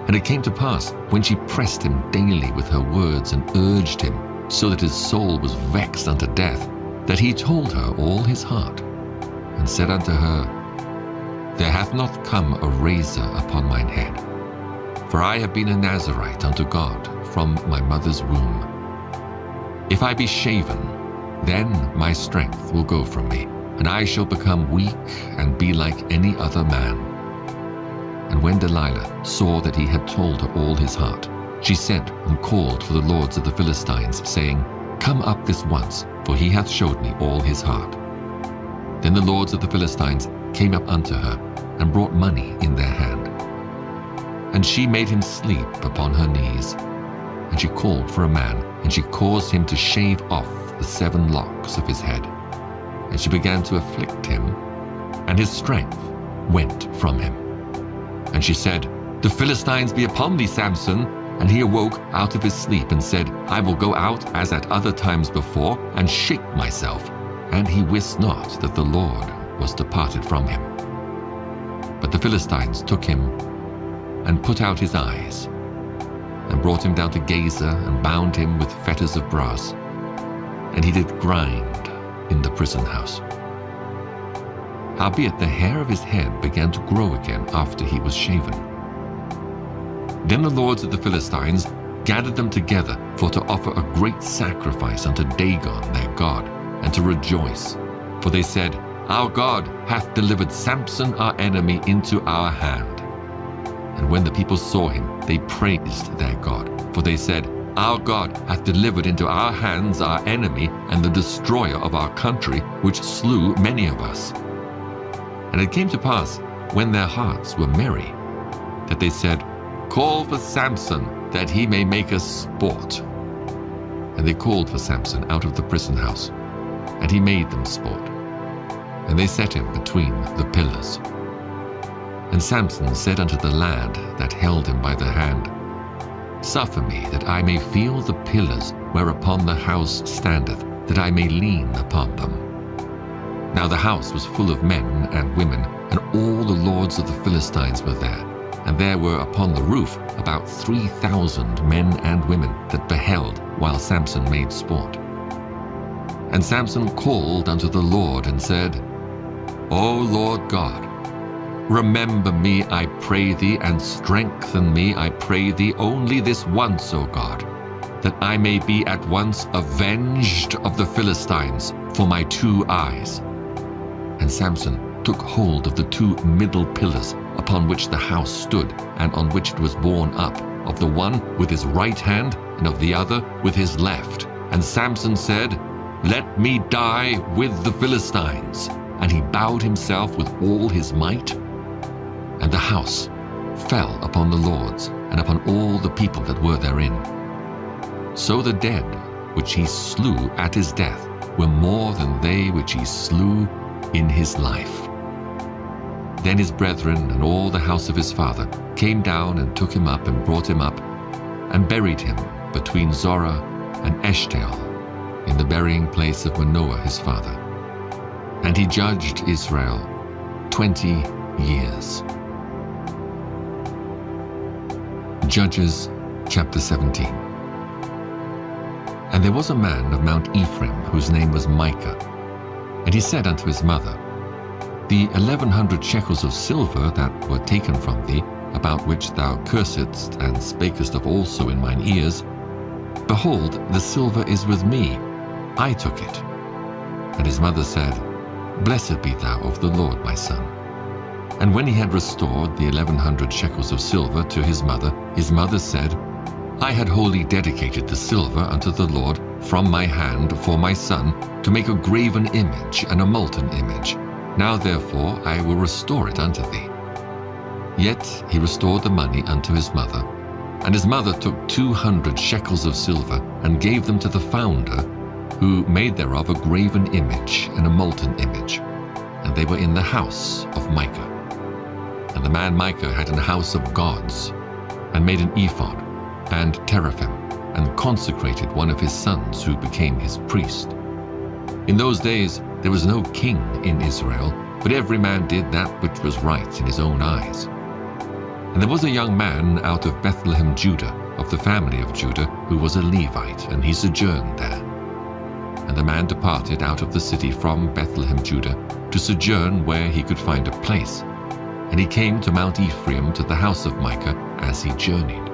And it came to pass, when she pressed him daily with her words, and urged him, so that his soul was vexed unto death, that he told her all his heart, and said unto her, There hath not come a razor upon mine head, for I have been a Nazarite unto God from my mother's womb. If I be shaven, then my strength will go from me, and I shall become weak and be like any other man. And when Delilah saw that he had told her all his heart, she sent and called for the lords of the Philistines, saying, Come up this once, for he hath showed me all his heart. Then the lords of the Philistines came up unto her, and brought money in their hand. And she made him sleep upon her knees. And she called for a man, and she caused him to shave off the 7 locks of his head. And she began to afflict him, and his strength went from him. And she said, The Philistines be upon thee, Samson. And he awoke out of his sleep, and said, I will go out as at other times before, and shake myself. And he wist not that the Lord was departed from him. But the Philistines took him, and put out his eyes, and brought him down to Gaza, and bound him with fetters of brass. And he did grind in the prison house. Howbeit the hair of his head began to grow again after he was shaven. Then the lords of the Philistines gathered them together for to offer a great sacrifice unto Dagon their god, and to rejoice. For they said, Our God hath delivered Samson our enemy into our hand. And when the people saw him, they praised their God. For they said, Our God hath delivered into our hands our enemy, and the destroyer of our country, which slew many of us. And it came to pass, when their hearts were merry, that they said, Call for Samson, that he may make us sport. And they called for Samson out of the prison house, and he made them sport. And they set him between the pillars. And Samson said unto the lad that held him by the hand, Suffer me that I may feel the pillars whereupon the house standeth, that I may lean upon them. Now the house was full of men and women, and all the lords of the Philistines were there. And there were upon the roof about 3,000 men and women that beheld while Samson made sport. And Samson called unto the Lord, and said, O Lord God, remember me, I pray thee, and strengthen me, I pray thee, only this once, O God, that I may be at once avenged of the Philistines for my 2 eyes. And Samson took hold of the 2 middle pillars upon which the house stood, and on which it was borne up, of the one with his right hand, and of the other with his left. And Samson said, Let me die with the Philistines. And he bowed himself with all his might. And the house fell upon the lords, and upon all the people that were therein. So the dead which he slew at his death were more than they which he slew in his life. Then his brethren and all the house of his father came down and took him up and brought him up, and buried him between Zorah and Eshtaol, in the burying place of Manoah his father. And he judged Israel 20 years. Judges chapter 17. And there was a man of Mount Ephraim, whose name was Micah. And he said unto his mother, The 1,100 shekels of silver that were taken from thee, about which thou cursedst and spakest of also in mine ears, behold, the silver is with me, I took it. And his mother said, Blessed be thou of the Lord, my son. And when he had restored the 1,100 shekels of silver to his mother said, I had wholly dedicated the silver unto the Lord from my hand for my son, to make a graven image and a molten image. Now therefore I will restore it unto thee. Yet he restored the money unto his mother. And his mother took 200 shekels of silver, and gave them to the founder, who made thereof a graven image and a molten image. And they were in the house of Micah. And the man Micah had an house of gods, and made an ephod, and teraphim, and consecrated one of his sons, who became his priest. In those days there was no king in Israel, but every man did that which was right in his own eyes. And there was a young man out of Bethlehem, Judah, of the family of Judah, who was a Levite, and he sojourned there. And the man departed out of the city from Bethlehem, Judah, to sojourn where he could find a place. And he came to Mount Ephraim, to the house of Micah, as he journeyed.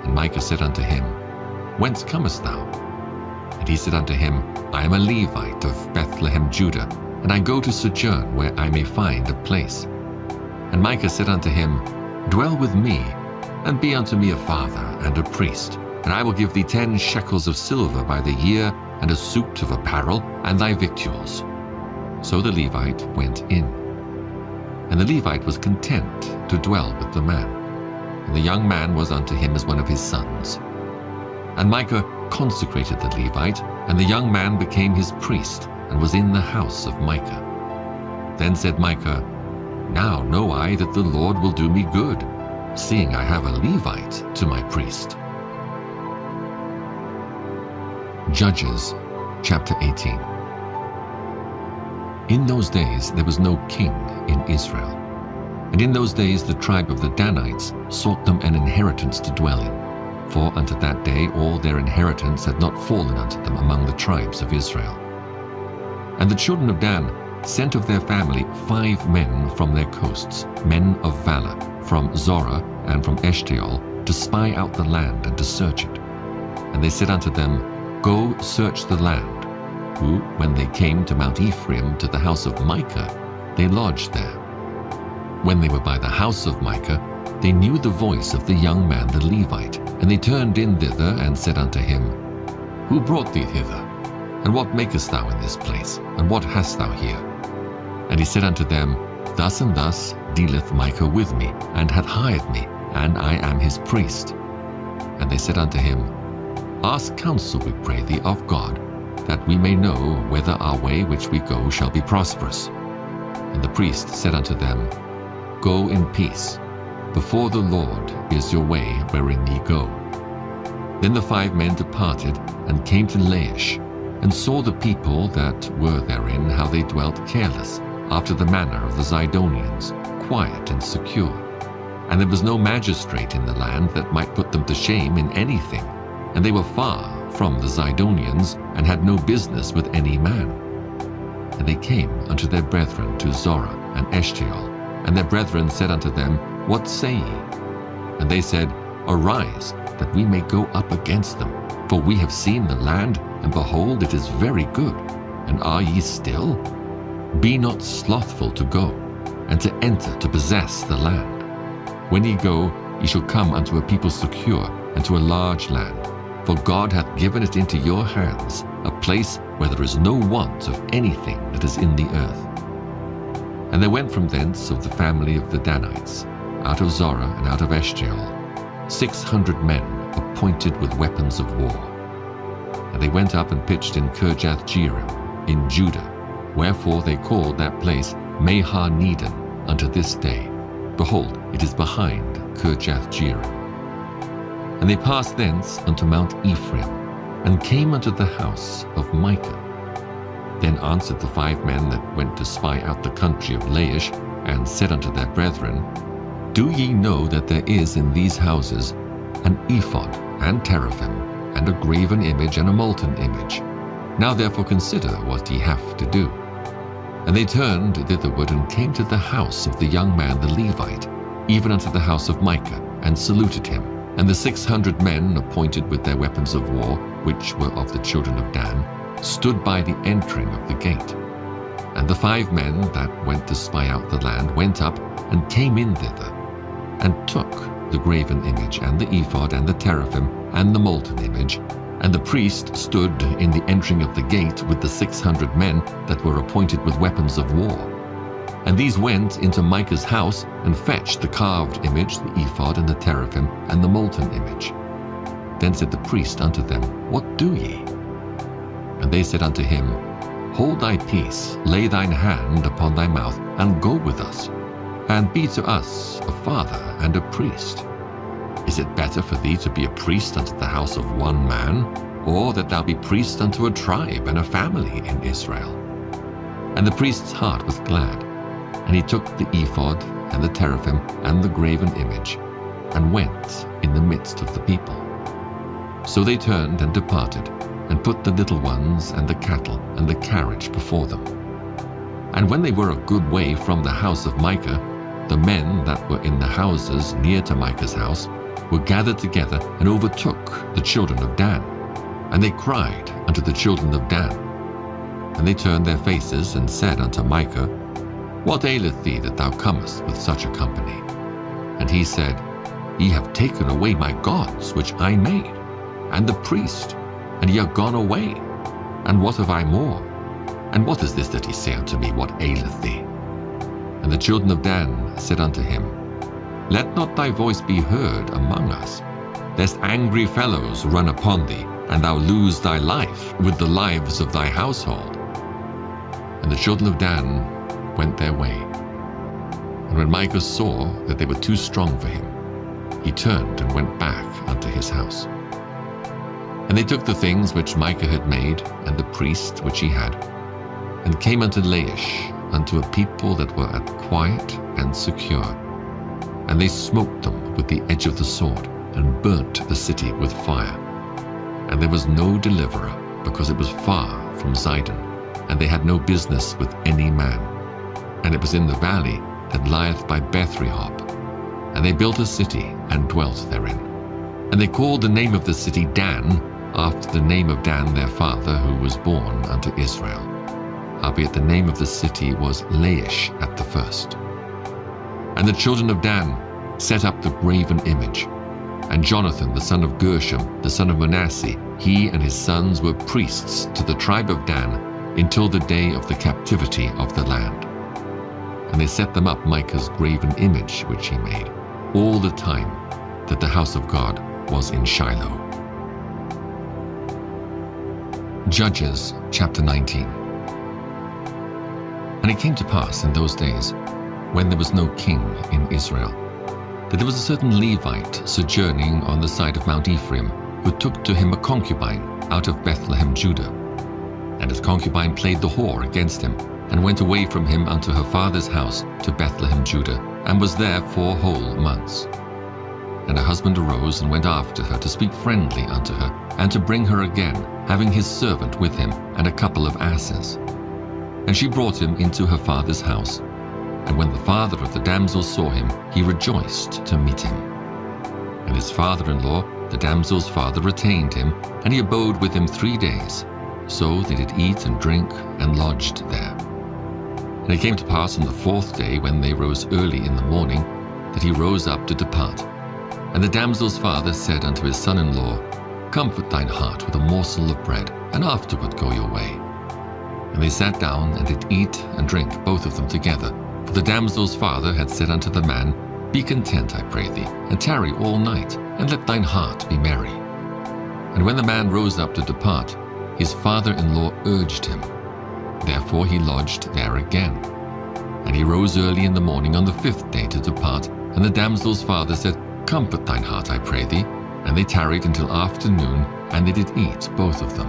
And Micah said unto him, Whence comest thou? And he said unto him, I am a Levite of Bethlehem, Judah, and I go to sojourn where I may find a place. And Micah said unto him, Dwell with me, and be unto me a father and a priest, and I will give thee 10 shekels of silver by the year, and a suit of apparel, and thy victuals. So the Levite went in. And the Levite was content to dwell with the man, and the young man was unto him as one of his sons. And Micah consecrated the Levite, and the young man became his priest, and was in the house of Micah. Then said Micah, Now know I that the Lord will do me good, seeing I have a Levite to my priest. Judges chapter 18. In those days there was no king in Israel. And in those days the tribe of the Danites sought them an inheritance to dwell in, for unto that day all their inheritance had not fallen unto them among the tribes of Israel. And the children of Dan sent of their family 5 men from their coasts, men of valor, from Zorah and from Eshtaol, to spy out the land and to search it. And they said unto them, Go search the land. Who, when they came to Mount Ephraim, to the house of Micah, they lodged there. When they were by the house of Micah, they knew the voice of the young man the Levite, and they turned in thither, and said unto him, Who brought thee hither? And what makest thou in this place? And what hast thou here? And he said unto them, Thus and thus dealeth Micah with me, and hath hired me, and I am his priest. And they said unto him, Ask counsel, we pray thee, of God, that we may know whether our way which we go shall be prosperous. And the priest said unto them, Go in peace. Before the Lord is your way wherein ye go. Then the 5 men departed, and came to Laish, and saw the people that were therein, how they dwelt careless, after the manner of the Zidonians, quiet and secure. And there was no magistrate in the land that might put them to shame in anything, and they were far from the Zidonians, and had no business with any man. And they came unto their brethren to Zorah and Eshtaol, and their brethren said unto them, What say ye? And they said, Arise, that we may go up against them, for we have seen the land, and behold, it is very good. And are ye still? Be not slothful to go, and to enter to possess the land. When ye go, ye shall come unto a people secure, and to a large land. For God hath given it into your hands, a place where there is no want of anything that is in the earth. And there went from thence of the family of the Danites, out of Zorah and out of Eshtaol, 600 men appointed with weapons of war. And they went up and pitched in Kirjath-jearim in Judah, wherefore they called that place Mahar-Nedan unto this day. Behold, it is behind Kirjath-jearim. And they passed thence unto Mount Ephraim, and came unto the house of Micah. Then answered the 5 men that went to spy out the country of Laish, and said unto their brethren, Do ye know that there is in these houses an ephod, and teraphim, and a graven image, and a molten image? Now therefore consider what ye have to do. And they turned thitherward, and came to the house of the young man the Levite, even unto the house of Micah, and saluted him. And the 600 men appointed with their weapons of war, which were of the children of Dan, stood by the entering of the gate. And the 5 men that went to spy out the land went up, and came in thither, and took the graven image, and the ephod, and the teraphim, and the molten image. And the priest stood in the entering of the gate with the 600 men that were appointed with weapons of war. And these went into Micah's house, and fetched the carved image, the ephod, and the teraphim, and the molten image. Then said the priest unto them, What do ye? And they said unto him, Hold thy peace, lay thine hand upon thy mouth, and go with us, and be to us a father and a priest. Is it better for thee to be a priest unto the house of one man, or that thou be priest unto a tribe and a family in Israel? And the priest's heart was glad, and he took the ephod, and the teraphim, and the graven image, and went in the midst of the people. So they turned and departed, and put the little ones and the cattle and the carriage before them. And when they were a good way from the house of Micah, the men that were in the houses near to Micah's house were gathered together and overtook the children of Dan. And they cried unto the children of Dan. And they turned their faces and said unto Micah, What aileth thee that thou comest with such a company? And he said, Ye have taken away my gods which I made, and the priest, and ye are gone away. And what have I more? And what is this that ye say unto me, What aileth thee? And the children of Dan said unto him, Let not thy voice be heard among us, lest angry fellows run upon thee, and thou lose thy life with the lives of thy household. And the children of Dan went their way. And when Micah saw that they were too strong for him, he turned and went back unto his house. And they took the things which Micah had made, and the priest which he had, and came unto Laish, unto a people that were at quiet and secure. And they smote them with the edge of the sword, and burnt the city with fire. And there was no deliverer, because it was far from Zidon, and they had no business with any man. And it was in the valley that lieth by Beth-rehob. And they built a city, and dwelt therein. And they called the name of the city Dan, after the name of Dan their father, who was born unto Israel. Howbeit the name of the city was Laish at the first. And the children of Dan set up the graven image. And Jonathan the son of Gershom, the son of Manasseh, he and his sons were priests to the tribe of Dan until the day of the captivity of the land. And they set them up Micah's graven image which he made, all the time that the house of God was in Shiloh. Judges chapter 19. And it came to pass in those days, when there was no king in Israel, that there was a certain Levite sojourning on the side of Mount Ephraim, who took to him a concubine out of Bethlehem, Judah. And his concubine played the whore against him, and went away from him unto her father's house to Bethlehem, Judah, and was there 4 whole months. And her husband arose and went after her to speak friendly unto her, and to bring her again, having his servant with him, and a couple of asses. And she brought him into her father's house. And when the father of the damsel saw him, he rejoiced to meet him. And his father-in-law, the damsel's father, retained him, and he abode with him 3 days. So they did eat and drink, and lodged there. And it came to pass on the 4th day, when they rose early in the morning, that he rose up to depart. And the damsel's father said unto his son-in-law, Comfort thine heart with a morsel of bread, and afterward go your way. And they sat down, and did eat and drink, both of them together. For the damsel's father had said unto the man, Be content, I pray thee, and tarry all night, and let thine heart be merry. And when the man rose up to depart, his father-in-law urged him. Therefore he lodged there again. And he rose early in the morning on the 5th day to depart. And the damsel's father said, Comfort thine heart, I pray thee. And they tarried until afternoon, and they did eat, both of them.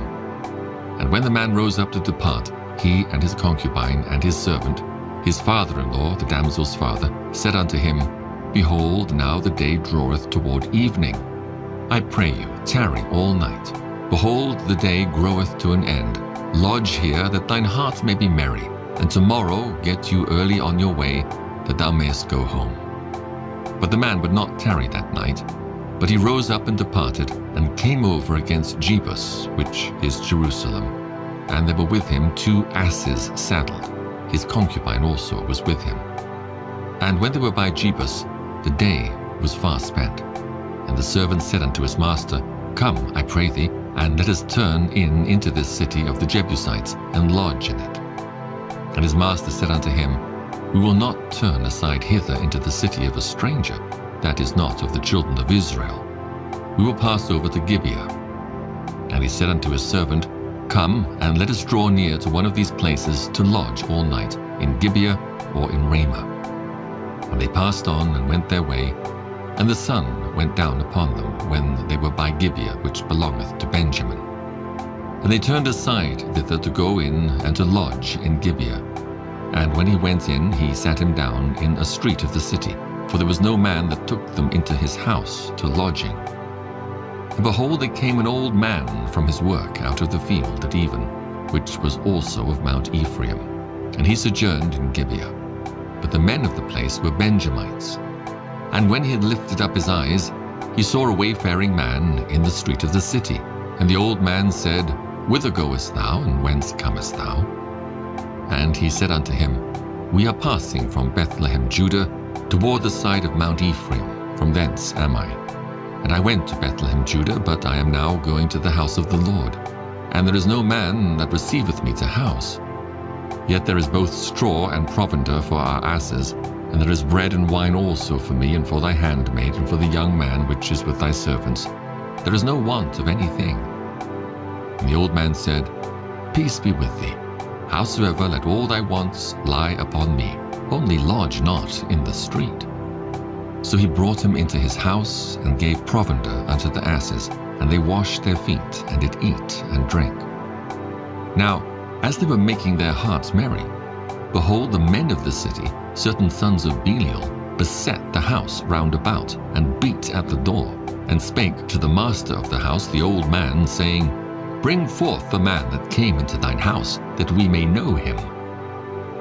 And when the man rose up to depart, he and his concubine and his servant, his father-in-law, the damsel's father, said unto him, Behold, now the day draweth toward evening. I pray you, tarry all night. Behold, the day groweth to an end. Lodge here, that thine heart may be merry, and tomorrow get you early on your way, that thou mayest go home. But the man would not tarry that night, but he rose up and departed, and came over against Jebus, which is Jerusalem. And there were with him 2 asses saddled. His concubine also was with him. And when they were by Jebus, the day was far spent. And the servant said unto his master, Come, I pray thee, and let us turn in into this city of the Jebusites, and lodge in it. And his master said unto him, We will not turn aside hither into the city of a stranger, that is not of the children of Israel. We will pass over to Gibeah. And he said unto his servant, Come, and let us draw near to one of these places to lodge all night, in Gibeah or in Ramah. And they passed on and went their way, and the sun went down upon them when they were by Gibeah, which belongeth to Benjamin. And they turned aside thither to go in and to lodge in Gibeah. And when he went in, he sat him down in a street of the city, for there was no man that took them into his house to lodging. Behold, there came an old man from his work out of the field at even, which was also of Mount Ephraim, and he sojourned in Gibeah. But the men of the place were Benjamites. And when he had lifted up his eyes, he saw a wayfaring man in the street of the city. And the old man said, Whither goest thou, and whence comest thou? And he said unto him, We are passing from Bethlehem, Judah, toward the side of Mount Ephraim. From thence am I. And I went to Bethlehem, Judah, but I am now going to the house of the Lord. And there is no man that receiveth me to house. Yet there is both straw and provender for our asses, and there is bread and wine also for me, and for thy handmaid, and for the young man which is with thy servants. There is no want of anything. And the old man said, Peace be with thee. Howsoever, let all thy wants lie upon me. Only lodge not in the street. So he brought him into his house, and gave provender unto the asses, and they washed their feet, and did eat and drink. Now, as they were making their hearts merry, behold, the men of the city, certain sons of Belial, beset the house round about, and beat at the door, and spake to the master of the house, the old man, saying, Bring forth the man that came into thine house, that we may know him.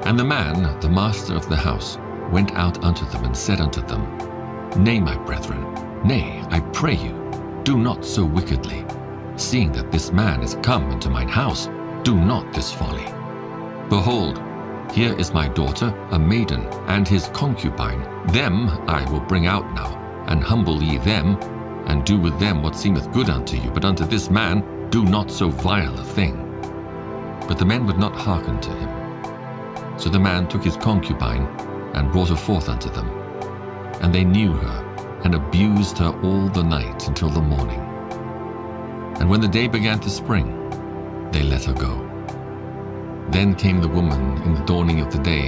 And the man, the master of the house, went out unto them, and said unto them, Nay, my brethren, nay, I pray you, do not so wickedly. Seeing that this man is come into mine house, do not this folly. Behold, here is my daughter, a maiden, and his concubine. Them I will bring out now, and humble ye them, and do with them what seemeth good unto you. But unto this man do not so vile a thing. But the men would not hearken to him. So the man took his concubine, and brought her forth unto them. And they knew her, and abused her all the night until the morning. And when the day began to spring, they let her go. Then came the woman in the dawning of the day,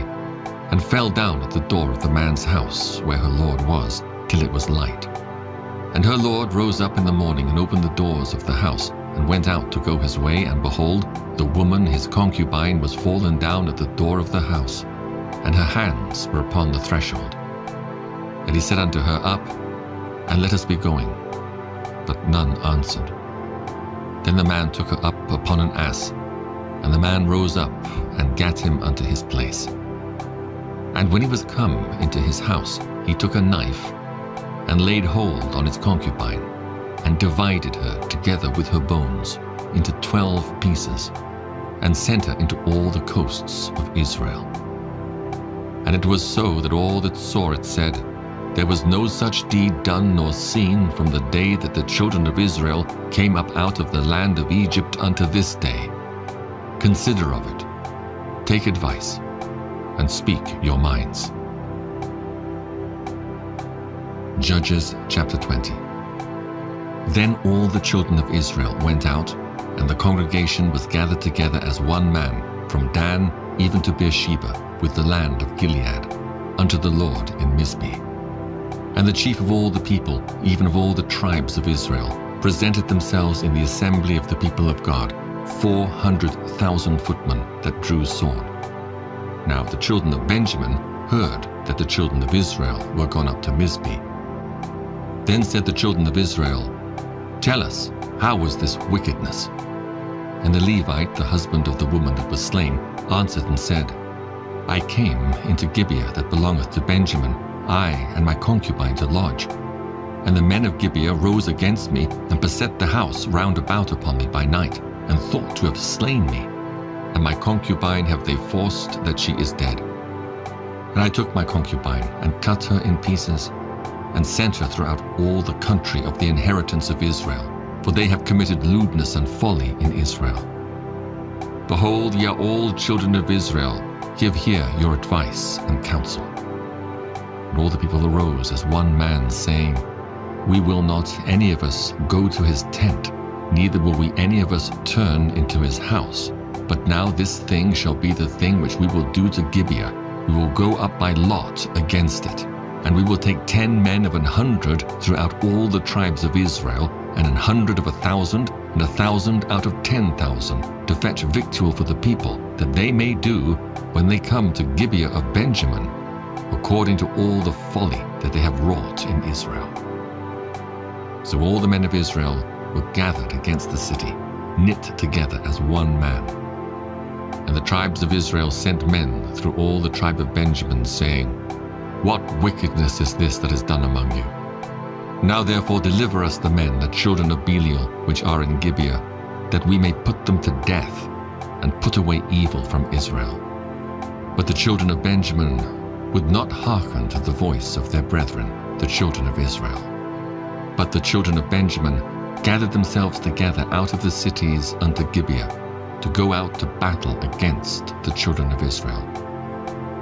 and fell down at the door of the man's house where her lord was, till it was light. And her lord rose up in the morning, and opened the doors of the house, and went out to go his way, and behold, the woman his concubine was fallen down at the door of the house, and her hands were upon the threshold. And he said unto her, Up, and let us be going. But none answered. Then the man took her up upon an ass, and the man rose up, and gat him unto his place. And when he was come into his house, he took a knife, and laid hold on his concubine, and divided her together with her bones into 12 pieces, and sent her into all the coasts of Israel. And it was so that all that saw it said, There was no such deed done nor seen from the day that the children of Israel came up out of the land of Egypt unto this day. Consider of it, take advice, and speak your minds. Judges chapter 20. Then all the children of Israel went out, and the congregation was gathered together as one man, from Dan even to Beersheba, with the land of Gilead, unto the Lord in Mizpeh. And the chief of all the people, even of all the tribes of Israel, presented themselves in the assembly of the people of God, 400,000 footmen that drew sword. Now the children of Benjamin heard that the children of Israel were gone up to Mizpeh. Then said the children of Israel, Tell us, how was this wickedness? And the Levite, the husband of the woman that was slain, answered and said, I came into Gibeah that belongeth to Benjamin, I and my concubine to lodge. And the men of Gibeah rose against me, and beset the house round about upon me by night, and thought to have slain me. And my concubine have they forced that she is dead. And I took my concubine, and cut her in pieces, and sent her throughout all the country of the inheritance of Israel, for they have committed lewdness and folly in Israel. Behold, ye are all children of Israel, give here your advice and counsel. And all the people arose as one man, saying, We will not any of us go to his tent, neither will we any of us turn into his house. But now this thing shall be the thing which we will do to Gibeah. We will go up by lot against it. And we will take 10 men of 100 throughout all the tribes of Israel, and 100 of 1,000, and 1,000 out of 10,000, to fetch victual for the people, that they may do, when they come to Gibeah of Benjamin, according to all the folly that they have wrought in Israel. So all the men of Israel were gathered against the city, knit together as one man. And the tribes of Israel sent men through all the tribe of Benjamin, saying, "What wickedness is this that is done among you? Now therefore deliver us the men, the children of Belial, which are in Gibeah, that we may put them to death, and put away evil from Israel." But the children of Benjamin would not hearken to the voice of their brethren, the children of Israel. But the children of Benjamin gathered themselves together out of the cities unto Gibeah, to go out to battle against the children of Israel.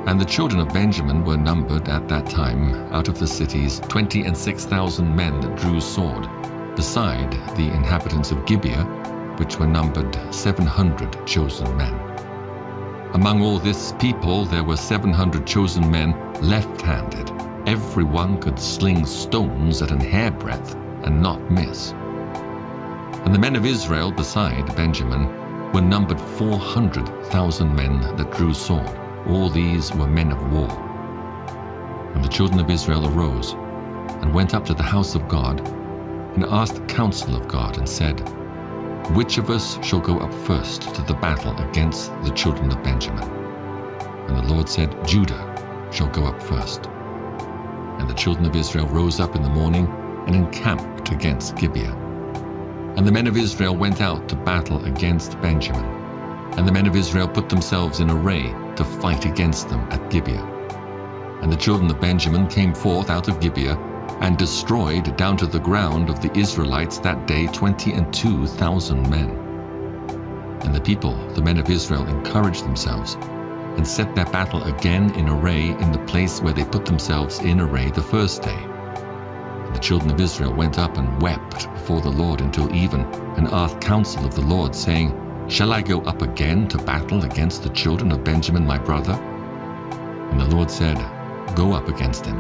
And the children of Benjamin were numbered at that time out of the cities 26,000 men that drew sword, beside the inhabitants of Gibeah, which were numbered 700 chosen men. Among all this people there were 700 chosen men left-handed. Every one could sling stones at an hairbreadth and not miss. And the men of Israel beside Benjamin were numbered 400,000 men that drew sword. All these were men of war. And the children of Israel arose and went up to the house of God and asked counsel of God and said, "Which of us shall go up first to the battle against the children of Benjamin?" And the Lord said, "Judah shall go up first." And the children of Israel rose up in the morning and encamped against Gibeah. And the men of Israel went out to battle against Benjamin. And the men of Israel put themselves in array to fight against them at Gibeah. And the children of Benjamin came forth out of Gibeah and destroyed down to the ground of the Israelites that day 22,000 men. And the people, the men of Israel, encouraged themselves and set their battle again in array in the place where they put themselves in array the first day. And the children of Israel went up and wept before the Lord until even, and asked counsel of the Lord, saying, "Shall I go up again to battle against the children of Benjamin my brother?" And the Lord said, "Go up against him."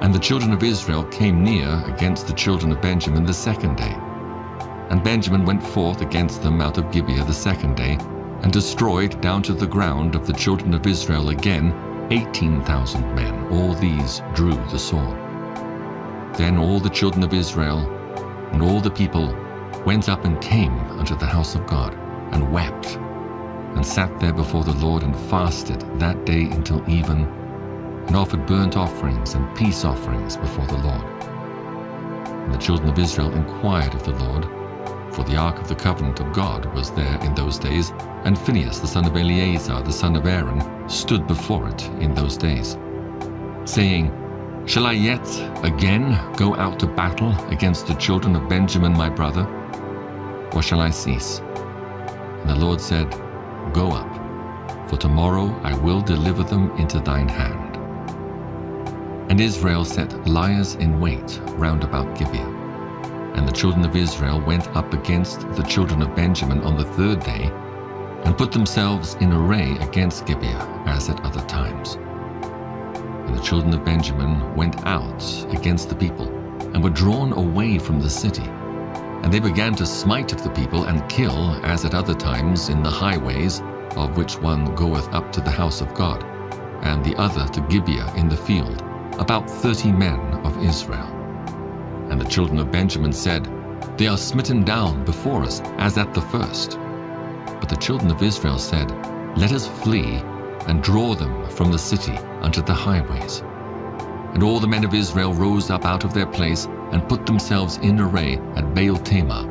And the children of Israel came near against the children of Benjamin the second day. And Benjamin went forth against them out of Gibeah the second day, and destroyed down to the ground of the children of Israel again 18,000 men. All these drew the sword. Then all the children of Israel and all the people went up and came unto the house of God, and wept, and sat there before the Lord, and fasted that day until even, and offered burnt offerings and peace offerings before the Lord. And the children of Israel inquired of the Lord, for the ark of the covenant of God was there in those days, and Phinehas the son of Eleazar the son of Aaron stood before it in those days, saying, "Shall I yet again go out to battle against the children of Benjamin my brother? Or shall I cease?" And the Lord said, "Go up, for tomorrow I will deliver them into thine hand." And Israel set liers in wait round about Gibeah. And the children of Israel went up against the children of Benjamin on the third day, and put themselves in array against Gibeah as at other times. And the children of Benjamin went out against the people, and were drawn away from the city. And they began to smite of the people, and kill, as at other times, in the highways, of which one goeth up to the house of God, and the other to Gibeah in the field, about 30 men of Israel. And the children of Benjamin said, "They are smitten down before us, as at the first." But the children of Israel said, "Let us flee, and draw them from the city unto the highways." And all the men of Israel rose up out of their place, and put themselves in array at Baal-Tamar.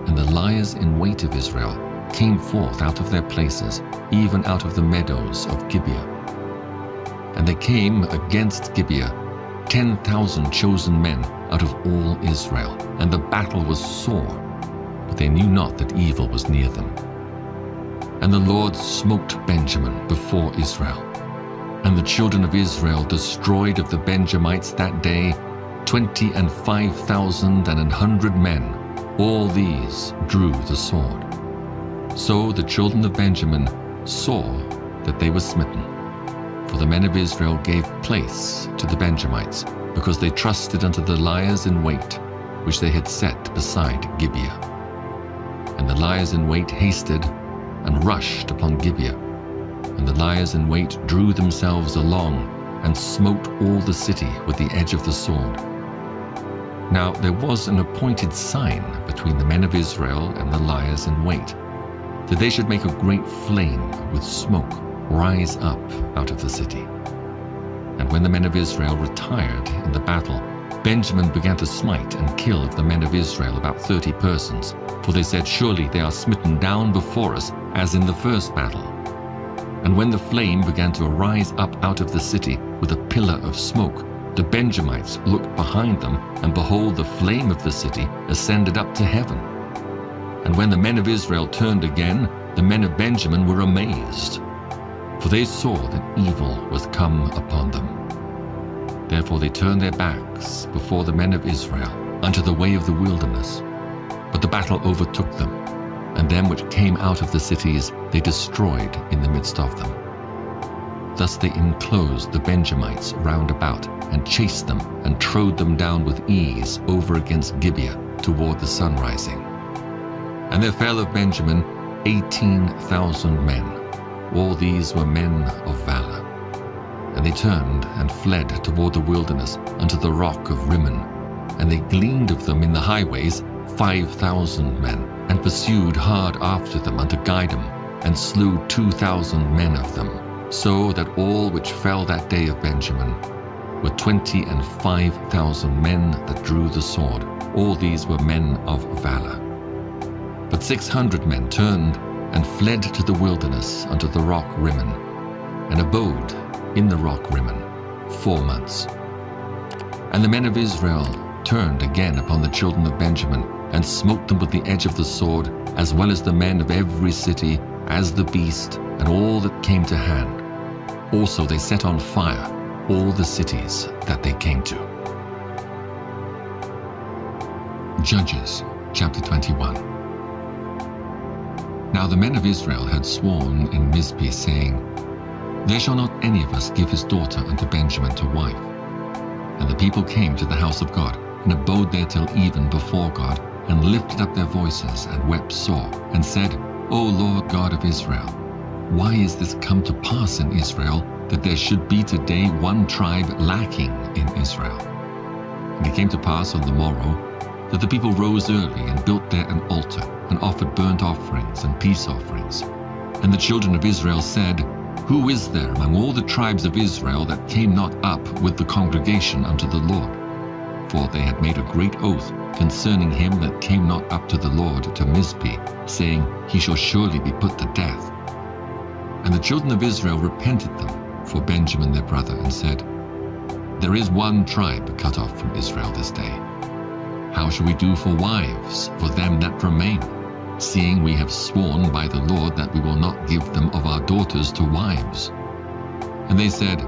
And the liers in wait of Israel came forth out of their places, even out of the meadows of Gibeah. And they came against Gibeah, 10,000 chosen men out of all Israel, and the battle was sore, but they knew not that evil was near them. And the Lord smote Benjamin before Israel. And the children of Israel destroyed of the Benjamites that day 25,100 men. All these drew the sword. So the children of Benjamin saw that they were smitten. For the men of Israel gave place to the Benjamites, because they trusted unto the liers in wait, which they had set beside Gibeah. And the liers in wait hasted, and rushed upon Gibeah. And the liers in wait drew themselves along, and smote all the city with the edge of the sword. Now there was an appointed sign between the men of Israel and the liers in wait, that they should make a great flame with smoke rise up out of the city. And when the men of Israel retired in the battle, Benjamin began to smite and kill of the men of Israel about 30 persons, for they said, "Surely they are smitten down before us, as in the first battle." And when the flame began to arise up out of the city with a pillar of smoke, the Benjamites looked behind them, and behold, the flame of the city ascended up to heaven. And when the men of Israel turned again, the men of Benjamin were amazed, for they saw that evil was come upon them. Therefore they turned their backs before the men of Israel unto the way of the wilderness. But the battle overtook them, and them which came out of the cities they destroyed in the midst of them. Thus they enclosed the Benjamites round about, and chased them, and trode them down with ease over against Gibeah toward the sun rising. And there fell of Benjamin 18,000 men. All these were men of valor. And they turned and fled toward the wilderness unto the rock of Rimmon. And they gleaned of them in the highways 5,000 men, and pursued hard after them unto Gideon, and slew 2,000 men of them, so that all which fell that day of Benjamin were 25,000 men that drew the sword. All these were men of valor. But 600 men turned and fled to the wilderness unto the rock Rimmon, and abode in the rock Rimmon 4 months. And the men of Israel turned again upon the children of Benjamin, and smote them with the edge of the sword, as well as the men of every city, as the beast, and all that came to hand. Also they set on fire all the cities that they came to. Judges chapter 21. Now the men of Israel had sworn in Mizpeh, saying, "There shall not any of us give his daughter unto Benjamin to wife." And the people came to the house of God, and abode there till even before God, and lifted up their voices, and wept sore, and said, "O Lord God of Israel, why is this come to pass in Israel, that there should be today one tribe lacking in Israel?" And it came to pass on the morrow, that the people rose early, and built there an altar, and offered burnt offerings and peace offerings. And the children of Israel said, "Who is there among all the tribes of Israel that came not up with the congregation unto the Lord?" For they had made a great oath concerning him that came not up to the Lord to Mizpeh, saying, "He shall surely be put to death." And the children of Israel repented them for Benjamin their brother, and said, "There is one tribe cut off from Israel this day. How shall we do for wives for them that remain, seeing we have sworn by the Lord that we will not give them of our daughters to wives?" And they said,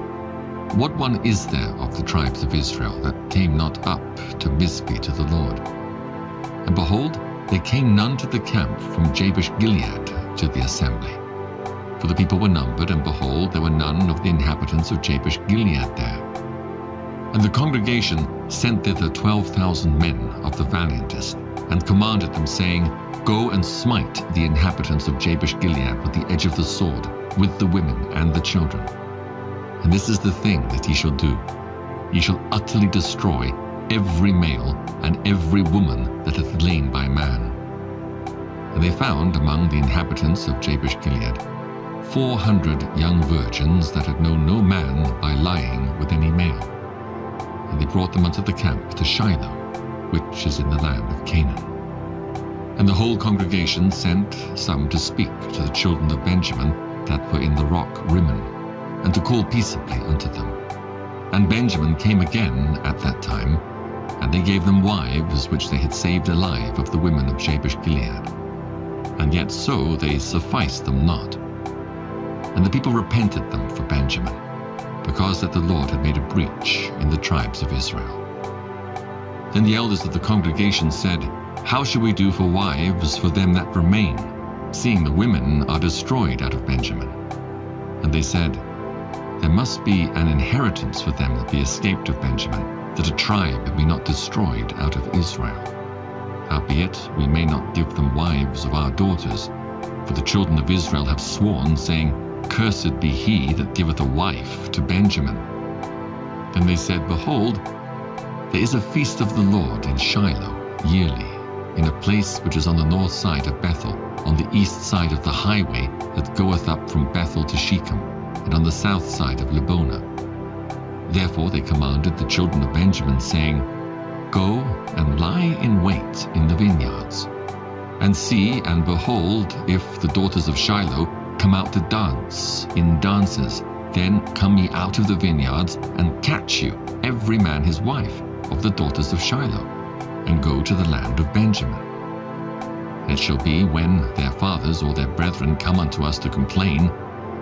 "What one is there of the tribes of Israel that came not up to Mizpeh to the Lord?" And behold, there came none to the camp from Jabesh Gilead to the assembly. For the people were numbered, and behold, there were none of the inhabitants of Jabesh Gilead there. And the congregation sent thither 12,000 men of the valiantest, and commanded them, saying, "Go and smite the inhabitants of Jabesh Gilead with the edge of the sword, with the women and the children. And this is the thing that ye shall do. Ye shall utterly destroy every male and every woman that hath lain by man." And they found among the inhabitants of Jabesh Gilead 400 young virgins that had known no man by lying with any male. And they brought them unto the camp to Shiloh, which is in the land of Canaan. And the whole congregation sent some to speak to the children of Benjamin that were in the rock Rimmon, and to call peaceably unto them. And Benjamin came again at that time, and they gave them wives which they had saved alive of the women of Jabesh Gilead. And yet so they sufficed them not. And the people repented them for Benjamin, because that the Lord had made a breach in the tribes of Israel. Then the elders of the congregation said, "How shall we do for wives for them that remain, seeing the women are destroyed out of Benjamin?" And they said, "There must be an inheritance for them that be escaped of Benjamin, that a tribe be not destroyed out of Israel. Howbeit we may not give them wives of our daughters, for the children of Israel have sworn, saying, Cursed be he that giveth a wife to Benjamin." Then they said, "Behold, There is a feast of the Lord in Shiloh yearly, in a place which is on the north side of Bethel, on the east side of the highway that goeth up from Bethel to Shechem, and on the south side of Lebonah. Therefore they commanded the children of Benjamin, saying, Go and lie in wait in the vineyards, and see and behold, if the daughters of Shiloh come out to dance in dances, then come ye out of the vineyards, and catch you, every man his wife, of the daughters of Shiloh, and go to the land of Benjamin. And it shall be, when their fathers or their brethren come unto us to complain,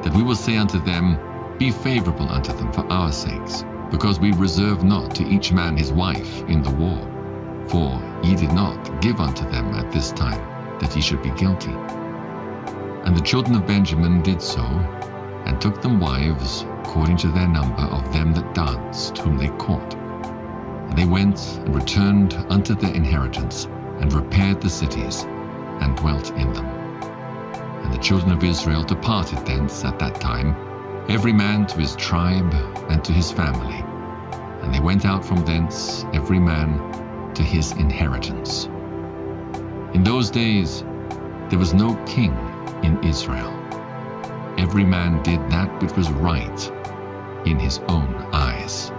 that we will say unto them, Be favorable unto them for our sakes, because we reserve not to each man his wife in the war. For ye did not give unto them at this time, that ye should be guilty. And the children of Benjamin did so, and took them wives according to their number of them that danced, whom they caught. And they went and returned unto their inheritance, and repaired the cities, and dwelt in them. And the children of Israel departed thence at that time, every man to his tribe and to his family. And they went out from thence, every man to his inheritance. In those days there was no king in Israel. Every man did that which was right in his own eyes.